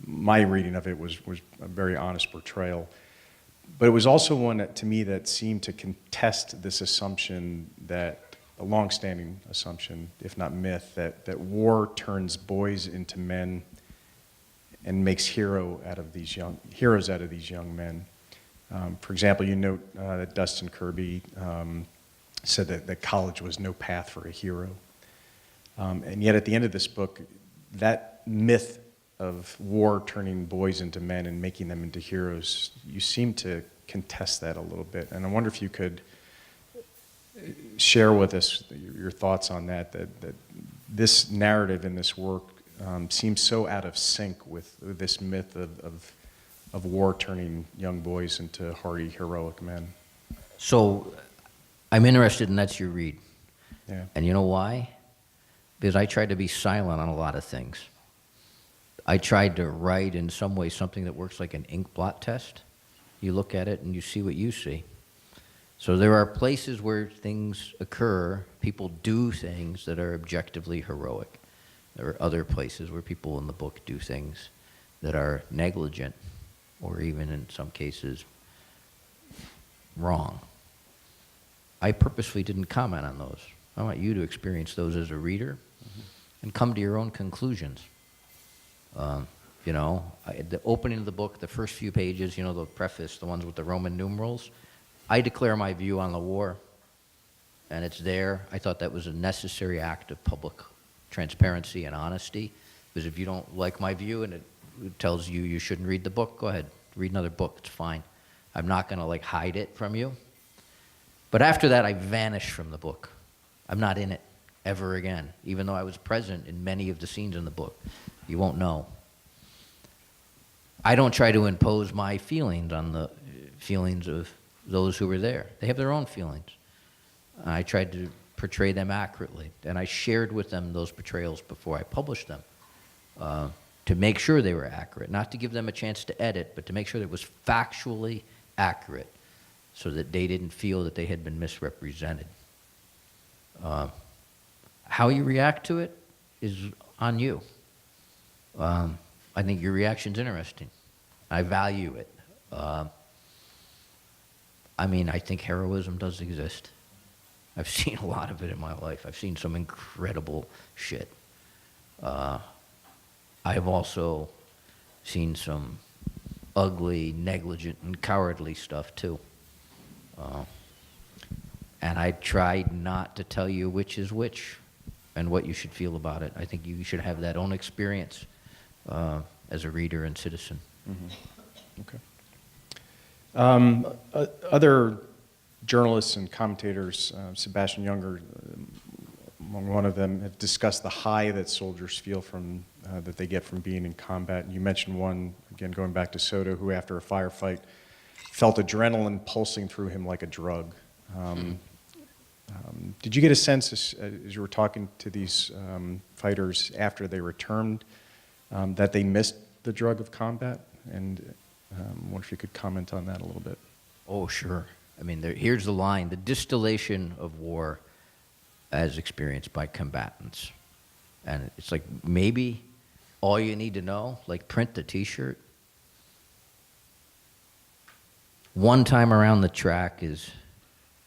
my reading of it was a very honest portrayal. But it was also one that, to me, that seemed to contest this assumption that, a long-standing assumption, if not myth, that war turns boys into men and makes heroes out of these young men. For example, you note that Dustin Kirby said that college was no path for a hero. And yet at the end of this book, that myth of war turning boys into men and making them into heroes, you seem to contest that a little bit. And I wonder if you could share with us your thoughts on that this narrative in this work seems so out of sync with this myth of war turning young boys into hardy, heroic men. So I'm interested, and that's your read. Yeah. And you know why? Because I tried to be silent on a lot of things. I tried to write in some way something that works like an ink blot test. You look at it and you see what you see. So there are places where things occur, people do things that are objectively heroic. There are other places where people in the book do things that are negligent, or even in some cases wrong. I purposely didn't comment on those. I want you to experience those as a reader and come to your own conclusions. The opening of the book, the first few pages, the preface, the ones with the Roman numerals, I declare my view on the war, and it's there. I thought that was a necessary act of public transparency and honesty, because if you don't like my view and it tells you you shouldn't read the book, go ahead, read another book, it's fine. I'm not going to hide it from you. But after that, I vanished from the book. I'm not in it ever again, even though I was present in many of the scenes in the book. You won't know. I don't try to impose my feelings on the feelings of those who were there. They have their own feelings. I tried to portray them accurately, and I shared with them those portrayals before I published them to make sure they were accurate, not to give them a chance to edit, but to make sure that it was factually accurate so that they didn't feel that they had been misrepresented. How you react to it is on you. I think your reaction's interesting. I value it. I think heroism does exist. I've seen a lot of it in my life. I've seen some incredible shit. I have also seen some ugly, negligent, and cowardly stuff too. And I tried not to tell you which is which and what you should feel about it. I think you should have that own experience as a reader and citizen. Okay. Other journalists and commentators, Sebastian Junger, among one of them, have discussed the high that soldiers feel from that they get from being in combat. And you mentioned one, again, going back to Soto, who after a firefight felt adrenaline pulsing through him like a drug. Did you get a sense as you were talking to these fighters after they returned that they missed the drug of combat? And I wonder if you could comment on that a little bit. Oh, sure. Here's the line: the distillation of war as experienced by combatants. And it's like maybe all you need to know, print the T-shirt. One time around the track is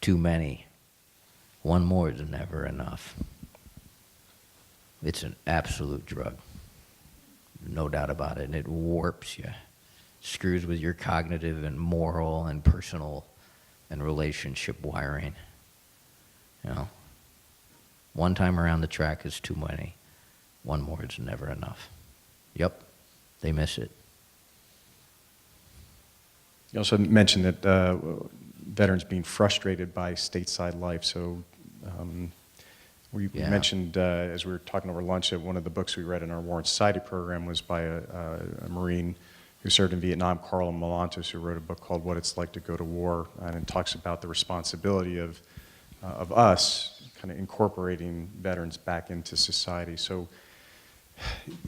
too many. One more is never enough. It's an absolute drug, no doubt about it, and it warps you, screws with your cognitive and moral and personal and relationship wiring. You know, one time around the track is too many. One more is never enough. Yep, they miss it. You also mentioned that veterans being frustrated by stateside life. So we mentioned, as we were talking over lunch, that one of the books we read in our War and Society program was by a Marine who served in Vietnam, Carl Malantos, who wrote a book called What It's Like to Go to War, and it talks about the responsibility of us kind of incorporating veterans back into society. So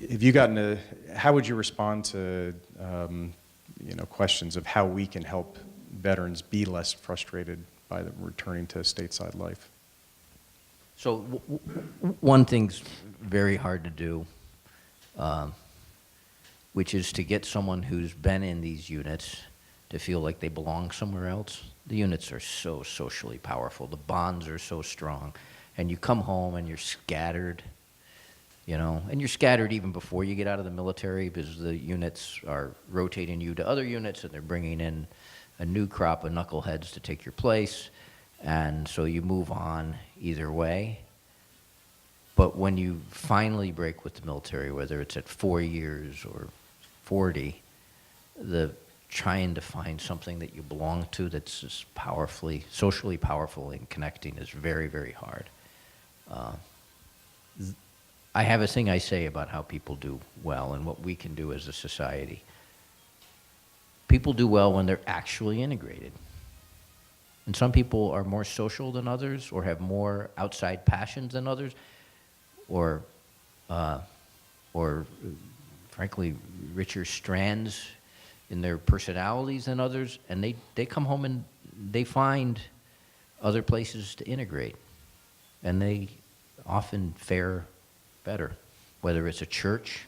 have you gotten how would you respond to questions of how we can help veterans be less frustrated by returning to stateside life? So one thing's very hard to do, which is to get someone who's been in these units to feel like they belong somewhere else. The units are so socially powerful. The bonds are so strong. And you come home and you're scattered, and you're scattered even before you get out of the military because the units are rotating you to other units and they're bringing in a new crop of knuckleheads to take your place. And so you move on either way. But when you finally break with the military, whether it's at 4 years or 40, the trying to find something that you belong to that's just socially powerful and connecting is very, very hard. I have a thing I say about how people do well and what we can do as a society. People do well when they're actually integrated. And some people are more social than others or have more outside passions than others or frankly, richer strands in their personalities than others, and they come home and they find other places to integrate, and they often fare better, whether it's a church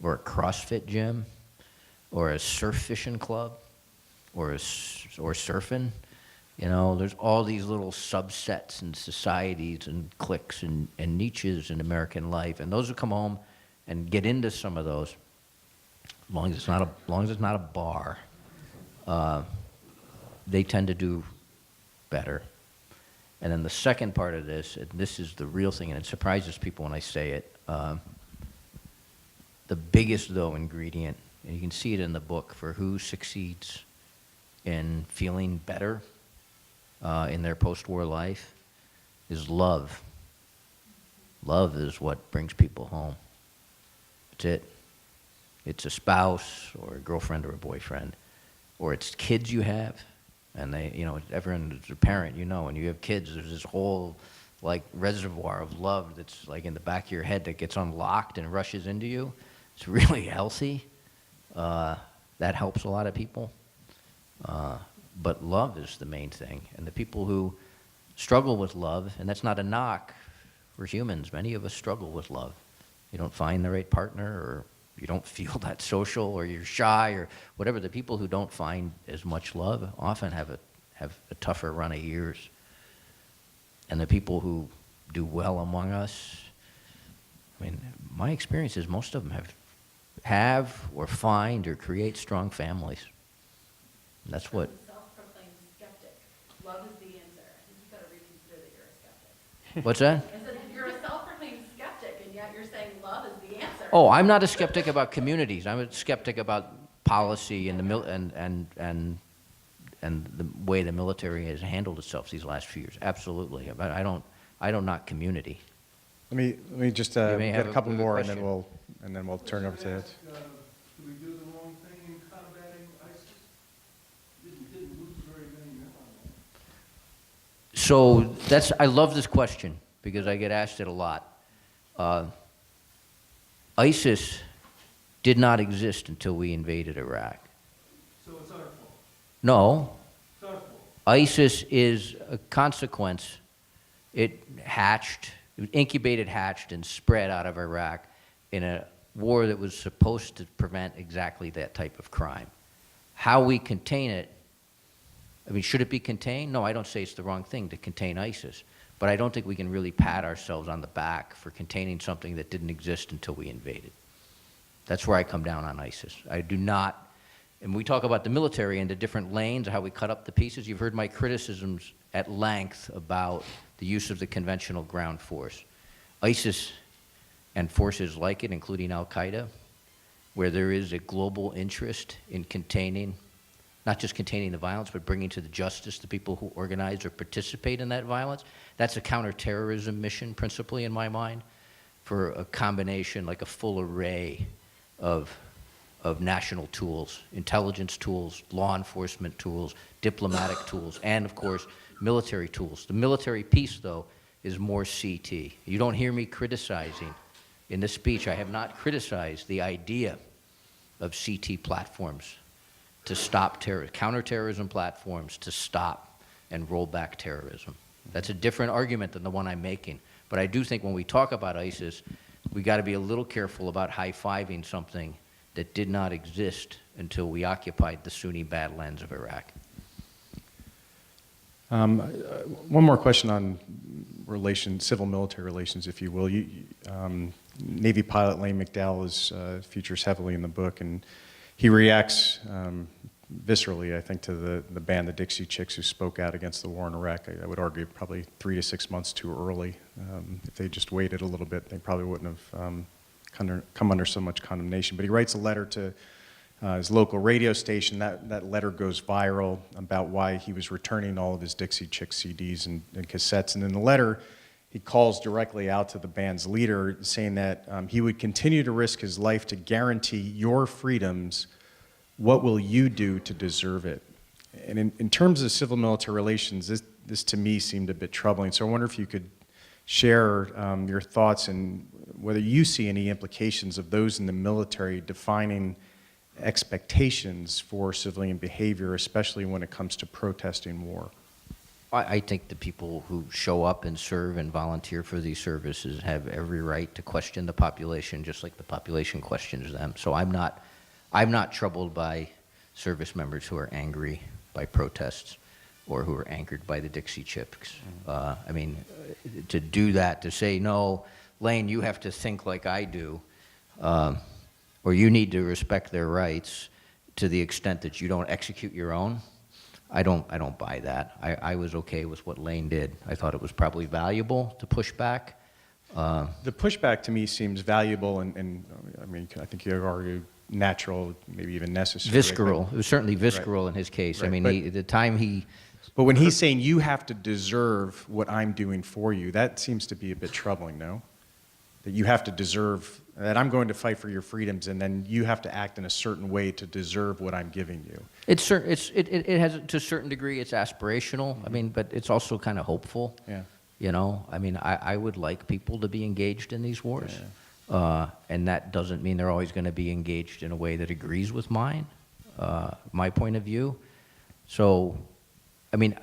or a CrossFit gym or a surf fishing club or surfing. There's all these little subsets and societies and cliques and niches in American life, and those who come home and get into some of those, as long as it's not a bar, they tend to do better. And then the second part of this, and this is the real thing, and it surprises people when I say it, the biggest, though, ingredient, and you can see it in the book, for who succeeds in feeling better in their post-war life, is love. Love is what brings people home. That's it. It's a spouse or a girlfriend or a boyfriend, or it's kids you have, and everyone is a parent, when you have kids, there's this whole reservoir of love that's in the back of your head that gets unlocked and rushes into you. It's really healthy. That helps a lot of people. But love is the main thing. And the people who struggle with love, and that's not a knock, we're humans. Many of us struggle with love. You don't find the right partner, or you don't feel that social, or you're shy, or whatever. The people who don't find as much love often have a tougher run of years. And the people who do well among us, my experience is most of them have or find or create strong families. And that's what... Self-proclaimed skeptic. Love is the answer. I think you've got to reconsider that you're a skeptic. What's that? I said, you're a self-proclaimed skeptic, and yet you're saying love is the answer. Oh, I'm not a skeptic about communities. I'm a skeptic about policy and the way the military has handled itself these last few years. Absolutely. But I don't knock community. Let me just You may get have a couple a more, question. and then we'll turn it over to Ed. Do we do the wrong thing in combating ISIS? Didn't lose very many men on that. So I love this question because I get asked it a lot. ISIS did not exist until we invaded Iraq. So it's our fault. No, It's our fault. ISIS is a consequence. It incubated, hatched, and spread out of Iraq in a war that was supposed to prevent exactly that type of crime. How we contain it, should it be contained? No, I don't say it's the wrong thing to contain ISIS. but I don't think we can really pat ourselves on the back for containing something that didn't exist until we invaded. That's where I come down on ISIS. I do not, and we talk about the military and the different lanes, how we cut up the pieces. You've heard my criticisms at length about the use of the conventional ground force. ISIS and forces like it, including Al-Qaeda, where there is a global interest in containing, not just containing the violence, but bringing to the justice the people who organize or participate in that violence. That's a counterterrorism mission, principally in my mind, for a combination, like a full array of national tools, intelligence tools, law enforcement tools, diplomatic tools, and of course, military tools. The military piece, though, is more CT. You don't hear me criticizing. In this speech, I have not criticized the idea of CT platforms to stop counterterrorism platforms to stop and roll back terrorism. That's a different argument than the one I'm making. But I do think when we talk about ISIS, we got to be a little careful about high-fiving something that did not exist until we occupied the Sunni Badlands of Iraq. One more question on civil-military relations, if you will. Navy pilot Lane McDowell features heavily in the book, and he reacts viscerally, I think, to the band, the Dixie Chicks, who spoke out against the war in Iraq. I would argue probably 3 to 6 months too early. If they just waited a little bit, they probably wouldn't have come under so much condemnation. But he writes a letter to his local radio station. That letter goes viral about why he was returning all of his Dixie Chicks CDs and cassettes. And in the letter, he calls directly out to the band's leader, saying that he would continue to risk his life to guarantee your freedoms. What will you do to deserve it? And in terms of civil-military relations, this to me seemed a bit troubling. So I wonder if you could share your thoughts and whether you see any implications of those in the military defining expectations for civilian behavior, especially when it comes to protesting war. I think the people who show up and serve and volunteer for these services have every right to question the population, just like the population questions them. So I'm not troubled by service members who are angry by protests or who are angered by the Dixie Chicks. I mean, to do that, to say, no, Lane, you have to think like I do, or you need to respect their rights to the extent that you don't execute your own, I don't buy that. I was okay with what Lane did. I thought it was probably valuable to push back. The pushback to me seems valuable and I mean, I think you could argue natural, maybe even necessary. Visceral. It was certainly visceral in his case. Right. I mean, But when he's saying you have to deserve what I'm doing for you, that seems to be a bit troubling, no? That you have to deserve, that I'm going to fight for your freedoms, and then you have to act in a certain way to deserve what I'm giving you. it has, to a certain degree, it's aspirational. I mean, but it's also kind of hopeful. Yeah. You know, I mean, I would like people to be engaged in these wars. And that doesn't mean they're always going to be engaged in a way that agrees with mine, my point of view. So, I mean,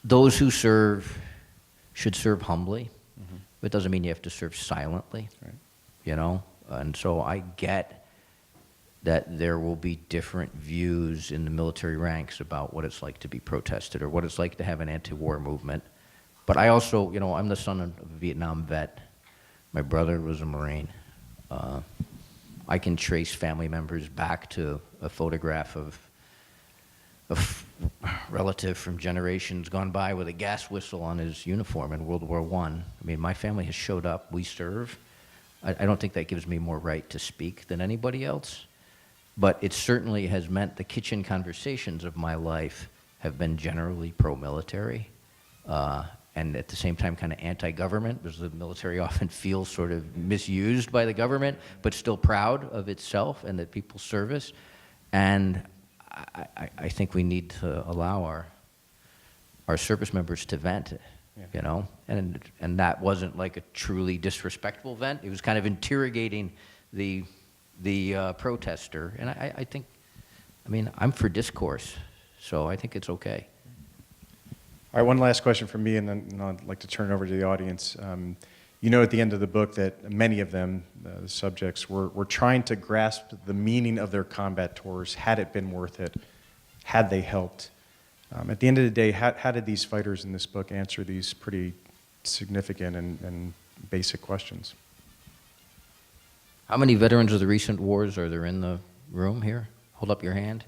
those who serve should serve humbly. But it doesn't mean you have to serve silently, Right. you know? And so I get that there will be different views in the military ranks about what it's like to be protested or what it's like to have an anti-war movement. But I also, you know, I'm the son of a Vietnam vet. My brother was a Marine. I can trace family members back to a photograph of a relative from generations gone by with a gas whistle on his uniform in World War I. I mean, my family has showed up. We serve. I don't think that gives me more right to speak than anybody else. But it certainly has meant the kitchen conversations of my life have been generally pro-military. And at the same time kind of anti-government, because the military often feels sort of misused by the government, but still proud of itself and that people service. And I think we need to allow our service members to vent, you know? And that wasn't like a truly disrespectful vent. It was kind of interrogating the protester. And I think, I mean, I'm for discourse, so I think it's okay. All right, one last question from me, and then I'd like to turn it over to the audience. You know at the end of the book that many of them, the subjects, were trying to grasp the meaning of their combat tours, had it been worth it, had they helped. At the end of the day, how did these fighters in this book answer these pretty significant and basic questions? How many veterans of the recent wars are there in the room here? Hold up your hand.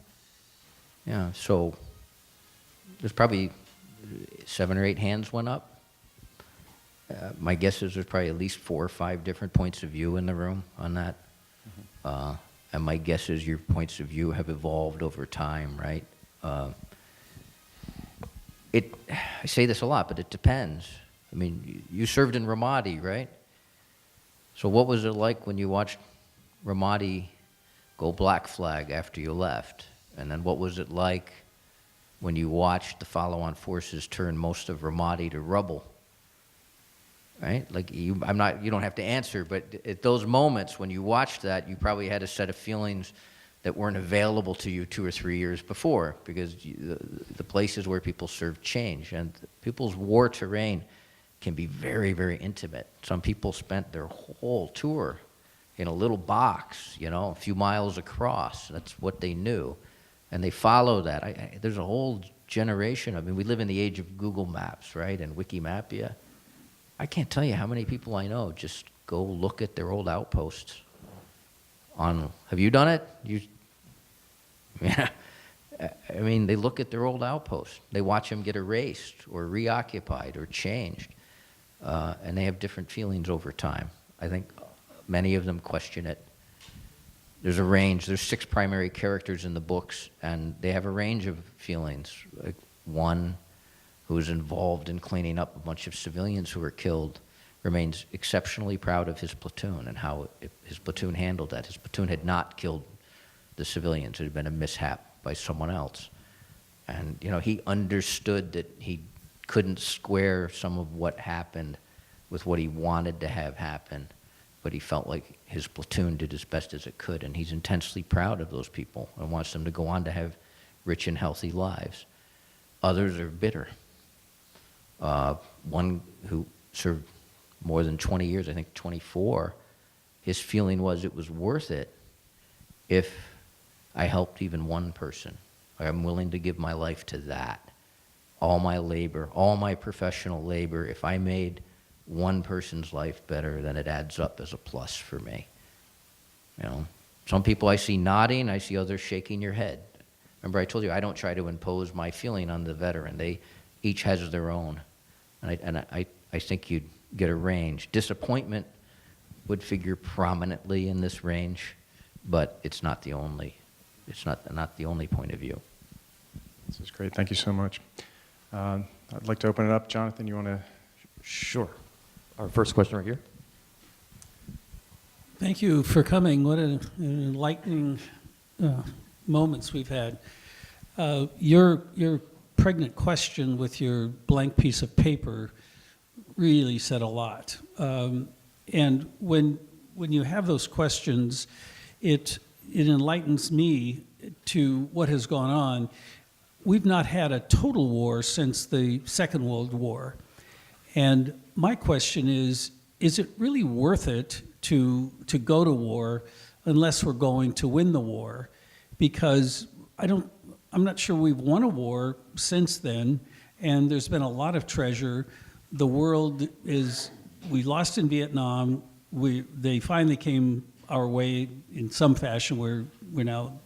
Yeah, so there's probably 7 or 8 hands went up. My guess is there's probably at least 4 or 5 different points of view in the room on that. And my guess is your points of view have evolved over time, right? I say this a lot, but it depends. I mean, you served in Ramadi, right? So what was it like when you watched Ramadi go black flag after you left? And then what was it like when you watched the follow-on forces turn most of Ramadi to rubble? Right? Like, you don't have to answer, but at those moments when you watched that, you probably had a set of feelings that weren't available to you 2 or 3 years before, because the places where people served change, and people's war terrain can be very, very intimate. Some people spent their whole tour in a little box, you know, a few miles across. That's what they knew, and they follow that. There's a whole generation. I mean, we live in the age of Google Maps, right, and Wikimapia. I can't tell you how many people I know just go look at their old outposts. Have you done it? Yeah. I mean, they look at their old outposts. They watch them get erased or reoccupied or changed. And they have different feelings over time. I think many of them question it. There's a range. There's 6 primary characters in the books, and they have a range of feelings. Like one who is involved in cleaning up a bunch of civilians who were killed remains exceptionally proud of his platoon and how his platoon handled that. His platoon had not killed the civilians. It had been a mishap by someone else. And, you know, he understood that he couldn't square some of what happened with what he wanted to have happen, but he felt like his platoon did as best as it could, and he's intensely proud of those people and wants them to go on to have rich and healthy lives. Others are bitter. One who served more than 20 years, I think 24, his feeling was it was worth it if I helped even one person. I'm willing to give my life to that. All my labor, all my professional labor, if I made one person's life better, then it adds up as a plus for me. You know, some people I see nodding, I see others shaking your head. Remember, I told you I don't try to impose my feeling on the veteran. They each has their own, and I think you'd get a range. Disappointment would figure prominently in this range, but it's not the only. It's not the only point of view. This is great. Thank you so much. I'd like to open it up. Jonathan, you want to? Sure. Our first question right here. Thank you for coming. What an enlightening moments we've had. Your pregnant question with your blank piece of paper really said a lot. And when you have those questions, it enlightens me to what has gone on. We've not had a total war since the Second World War. And my question is it really worth it to go to war unless we're going to win the war? Because I'm not sure we've won a war since then, and there's been a lot of treasure. The world we lost in Vietnam. They finally came our way in some fashion where we're now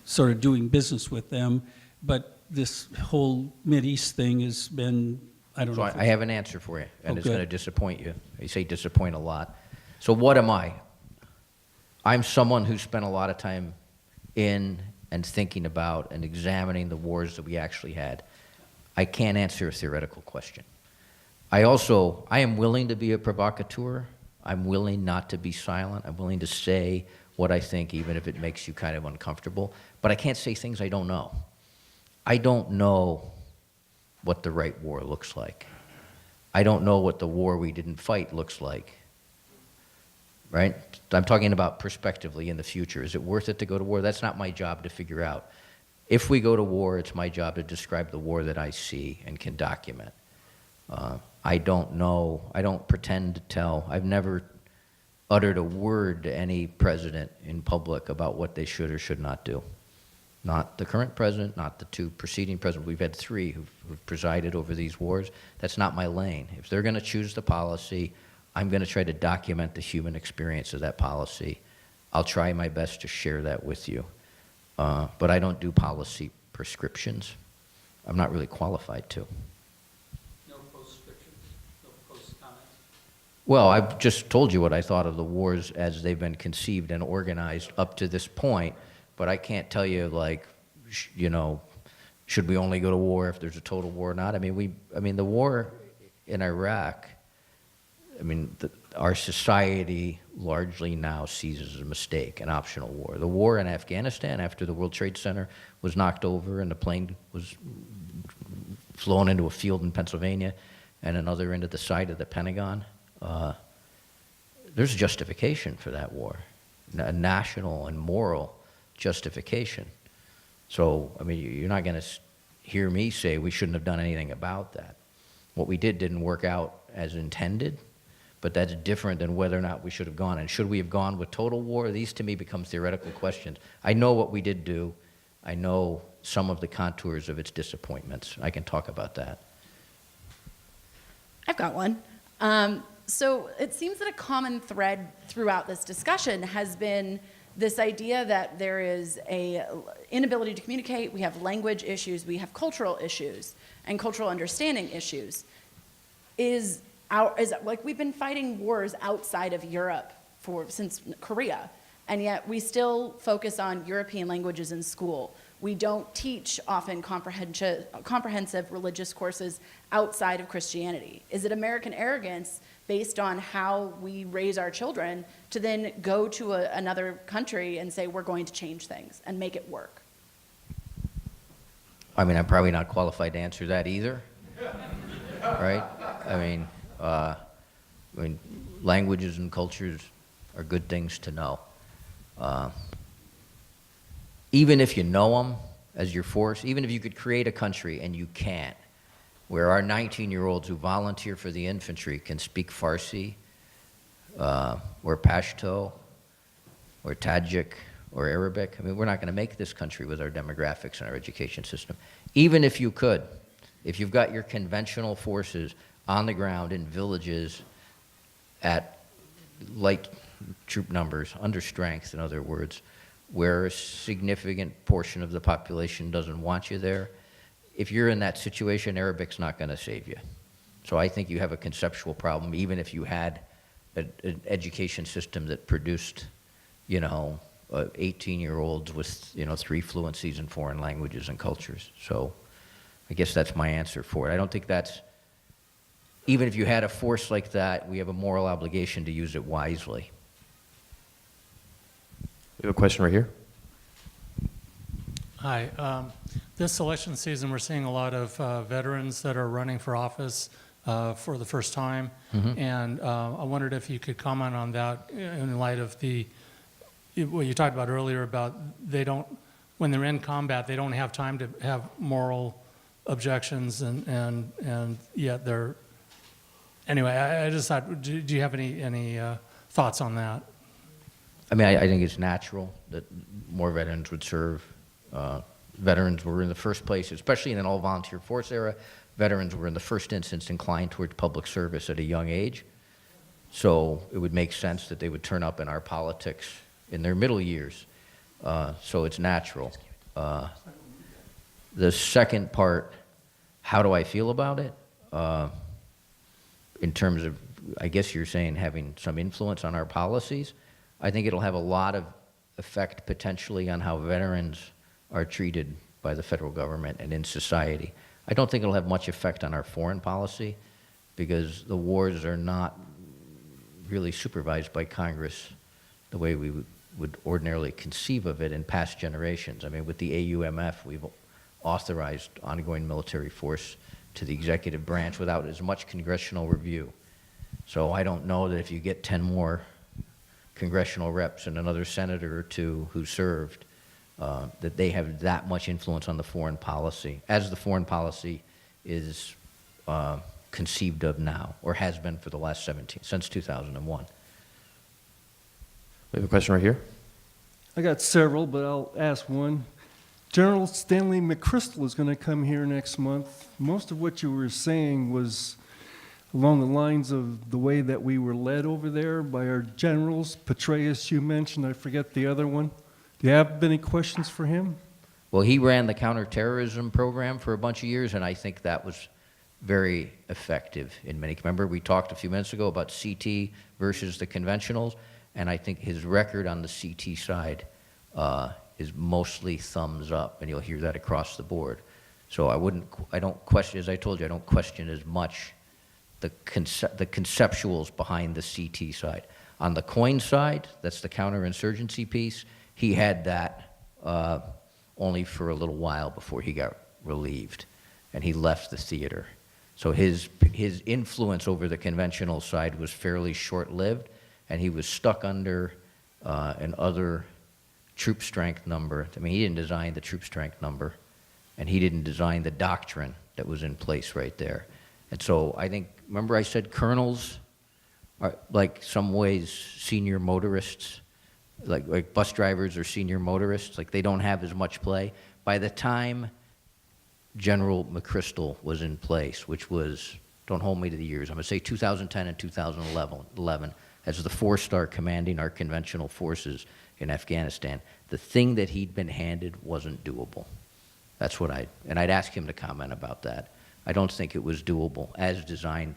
sort of doing business with them. But this whole Mideast thing has been, I don't know. So I have an answer for you, and it's good. going to disappoint you. You say disappoint a lot. So what am I? I'm someone who spent a lot of time in and thinking about and examining the wars that we actually had. I can't answer a theoretical question. I am willing to be a provocateur. I'm willing not to be silent. I'm willing to say what I think, even if it makes you kind of uncomfortable. But I can't say things I don't know. I don't know what the right war looks like. I don't know what the war we didn't fight looks like. Right? I'm talking about prospectively in the future. Is it worth it to go to war? That's not my job to figure out. If we go to war, it's my job to describe the war that I see and can document. I don't know. I don't pretend to tell. I've never uttered a word to any president in public about what they should or should not do. Not the current president, not the two preceding presidents. We've had three who've presided over these wars. That's not my lane. If they're going to choose the policy, I'm going to try to document the human experience of that policy. I'll try my best to share that with you. But I don't do policy prescriptions. I'm not really qualified to. No postscriptions, no post-comments? Well, I've just told you what I thought of the wars as they've been conceived and organized up to this point, but I can't tell you, like, you know, should we only go to war if there's a total war or not? I mean, the war in Iraq, our society largely now sees as a mistake, an optional war. The war in Afghanistan, after the World Trade Center was knocked over and the plane was flown into a field in Pennsylvania and another into the side of the Pentagon, there's a justification for that war, a national and moral justification. So, I mean, you're not going to hear me say we shouldn't have done anything about that. What we didn't work out as intended, but that's different than whether or not we should have gone. And should we have gone with total war? These, to me, become theoretical questions. I know what we did do. I know some of the contours of its disappointments. I can talk about that. I've got one. So it seems that a common thread throughout this discussion has been this idea that there is a inability to communicate, we have language issues, we have cultural issues, and cultural understanding issues. Like we've been fighting wars outside of Europe since Korea, and yet we still focus on European languages in school. We don't teach often comprehensive religious courses outside of Christianity. Is it American arrogance based on how we raise our children to then go to another country and say we're going to change things and make it work? I mean, I'm probably not qualified to answer that either, right? I mean, languages and cultures are good things to know. Even if you know them as your force, even if you could create a country and you can't, where our 19-year-olds who volunteer for the infantry can speak Farsi, or Pashto, or Tajik, or Arabic. I mean, we're not going to make this country with our demographics and our education system. Even if you could, if you've got your conventional forces on the ground in villages at light troop numbers, under strength, in other words, where a significant portion of the population doesn't want you there, if you're in that situation, Arabic's not going to save you. So I think you have a conceptual problem, even if you had an education system that produced, 18-year-olds with, 3 fluencies in foreign languages and cultures. So I guess that's my answer for it. I don't think that's, even if you had a force like that, we have a moral obligation to use it wisely. We have a question right here. Hi. This election season, we're seeing a lot of veterans that are running for office for the first time. Mhm. And I wondered if you could comment on that in light of what you talked about earlier about when they're in combat, they don't have time to have moral objections and yet they're, anyway, I just thought, do you have any thoughts on that? I mean, I think it's natural that more veterans would serve. Veterans were in the first place, especially in an all-volunteer force era, veterans were in the first instance inclined towards public service at a young age. So it would make sense that they would turn up in our politics in their middle years. So it's natural. The second part, how do I feel about it? In terms of, I guess you're saying having some influence on our policies, I think it'll have a lot of effect potentially on how veterans are treated by the federal government and in society. I don't think it'll have much effect on our foreign policy because the wars are not really supervised by Congress the way we would ordinarily conceive of it in past generations. I mean, with the AUMF, we've authorized ongoing military force to the executive branch without as much congressional review. So I don't know that if you get 10 more congressional reps and another senator or two who served, that they have that much influence on the foreign policy, as the foreign policy is conceived of now, or has been for the last since 2001. We have a question right here. I got several, but I'll ask one. General Stanley McChrystal is going to come here next month. Most of what you were saying was along the lines of the way that we were led over there by our generals. Petraeus, you mentioned, I forget the other one. Do you have any questions for him? Well, he ran the counterterrorism program for a bunch of years, and I think that was very effective in many. Remember, we talked a few minutes ago about CT versus the conventionals, and I think his record on the CT side is mostly thumbs up, and you'll hear that across the board. So I don't question, as I told you, I don't question as much the conceptuals behind the CT side. On the coin side, that's the counterinsurgency piece, he had that only for a little while before he got relieved, and he left the theater. So his influence over the conventional side was fairly short-lived, and he was stuck under an other troop strength number. I mean, he didn't design the troop strength number, and he didn't design the doctrine that was in place right there. And so I think, remember I said colonels are, like, some ways, senior motorists, like bus drivers are senior motorists, like they don't have as much play. By the time General McChrystal was in place, which was, don't hold me to the years, I'm going to say 2010 and 2011, as the four-star commanding our conventional forces in Afghanistan, the thing that he'd been handed wasn't doable. That's what and I'd ask him to comment about that. I don't think it was doable as designed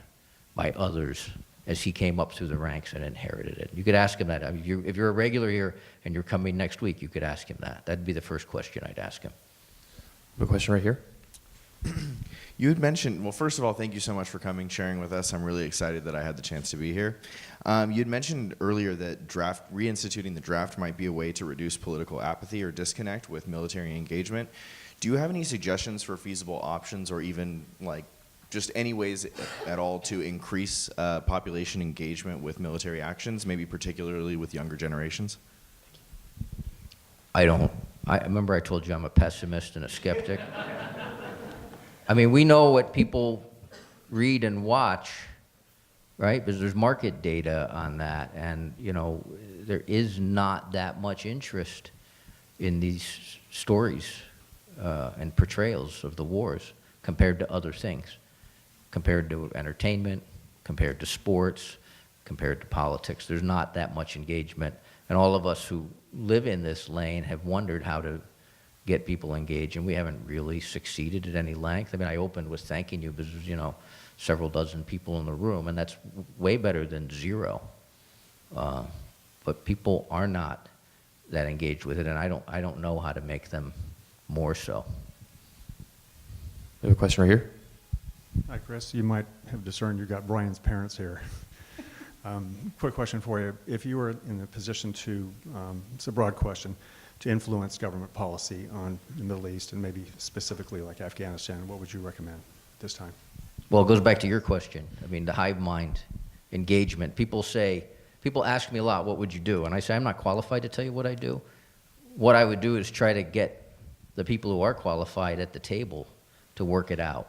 by others as he came up through the ranks and inherited it. You could ask him that. I mean, if you're a regular here and you're coming next week, you could ask him that. That'd be the first question I'd ask him. We have a question right here. You had mentioned, well, first of all, thank you so much for coming, sharing with us. I'm really excited that I had the chance to be here. You had mentioned earlier that reinstituting the draft might be a way to reduce political apathy or disconnect with military engagement. Do you have any suggestions for feasible options, or even like just any ways at all to increase population engagement with military actions, maybe particularly with younger generations? I remember I told you I'm a pessimist and a skeptic. I mean, we know what people read and watch, right? Because there's market data on that, and you know, there is not that much interest in these stories and portrayals of the wars compared to other things, compared to entertainment, compared to sports, compared to politics. There's not that much engagement, and all of us who live in this lane have wondered how to get people engaged, and we haven't really succeeded at any length. I mean, I opened with thanking you because, you know, several dozen people in the room, and that's way better than zero. But people are not that engaged with it, and I don't know how to make them more so. We have a question right here. Hi, Chris. You might have discerned you got Brian's parents here. Quick question for you. If you were in a position to, it's a broad question, to influence government policy on the Middle East, and maybe specifically like Afghanistan, what would you recommend at this time? Well, it goes back to your question. I mean, the hive mind engagement. People ask me a lot, what would you do? And I say, I'm not qualified to tell you what I do. What I would do is try to get the people who are qualified at the table to work it out,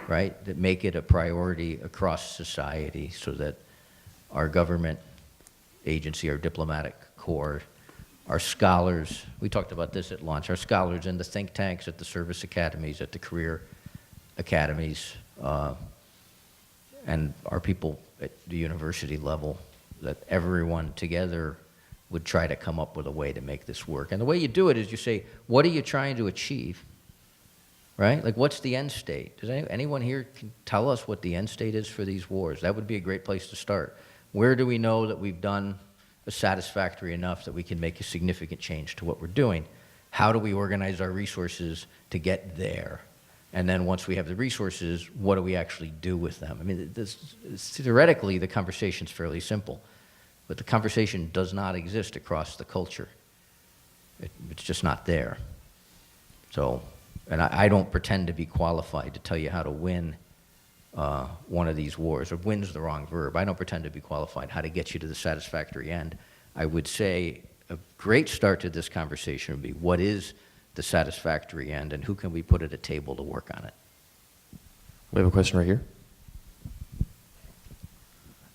right? That make it a priority across society so that our government agency, our diplomatic corps, our scholars, we talked about this at lunch, our scholars in the think tanks, at the service academies, at the career academies, and our people at the university level, that everyone together would try to come up with a way to make this work. And the way you do it is you say, what are you trying to achieve, right? Like, what's the end state? Does anyone here can tell us what the end state is for these wars? That would be a great place to start. Where do we know that we've done satisfactory enough that we can make a significant change to what we're doing? How do we organize our resources to get there? And then once we have the resources, what do we actually do with them? I mean, theoretically, the conversation's fairly simple, but the conversation does not exist across the culture. It's just not there. So, and I don't pretend to be qualified to tell you how to win one of these wars, or win's the wrong verb. I don't pretend to be qualified how to get you to the satisfactory end. I would say a great start to this conversation would be, what is the satisfactory end, and who can we put at a table to work on it? We have a question right here.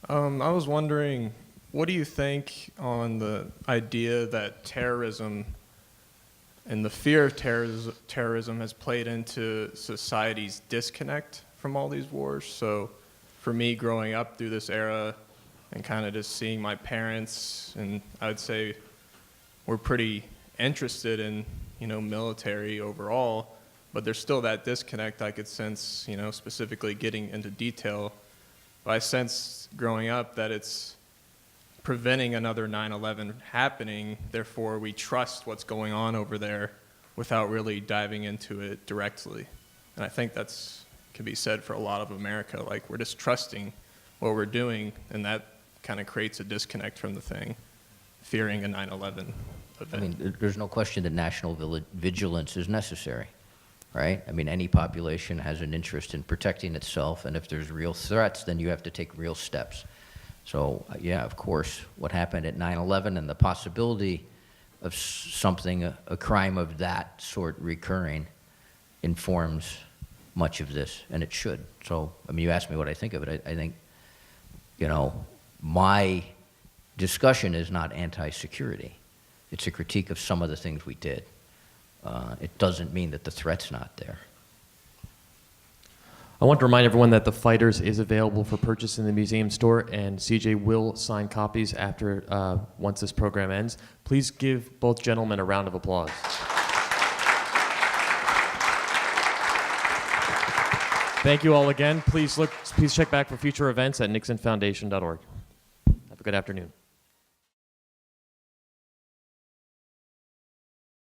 I was wondering, what do you think on the idea that terrorism And the fear of terrorism has played into society's disconnect from all these wars. So for me, growing up through this era and kind of just seeing my parents, and I would say we're pretty interested in, military overall, but there's still that disconnect I could sense, specifically getting into detail. But I sense growing up that it's preventing another 9/11 happening, therefore we trust what's going on over there without really diving into it directly. And I think that's can be said for a lot of America. Like, we're just trusting what we're doing, and that kind of creates a disconnect from the thing, fearing a 9/11 event. I mean, there's no question that national vigilance is necessary, right? I mean, any population has an interest in protecting itself, and if there's real threats, then you have to take real steps. So, yeah, of course, what happened at 9/11 and the possibility of something, a crime of that sort recurring, informs much of this, and it should. So, I mean, you asked me what I think of it. I think, my discussion is not anti-security. It's a critique of some of the things we did. It doesn't mean that the threat's not there. I want to remind everyone that The Fighters is available for purchase in the museum store, and CJ will sign copies after once this program ends. Please give both gentlemen a round of applause. Thank you all again. Please check back for future events at nixonfoundation.org. Have a good afternoon.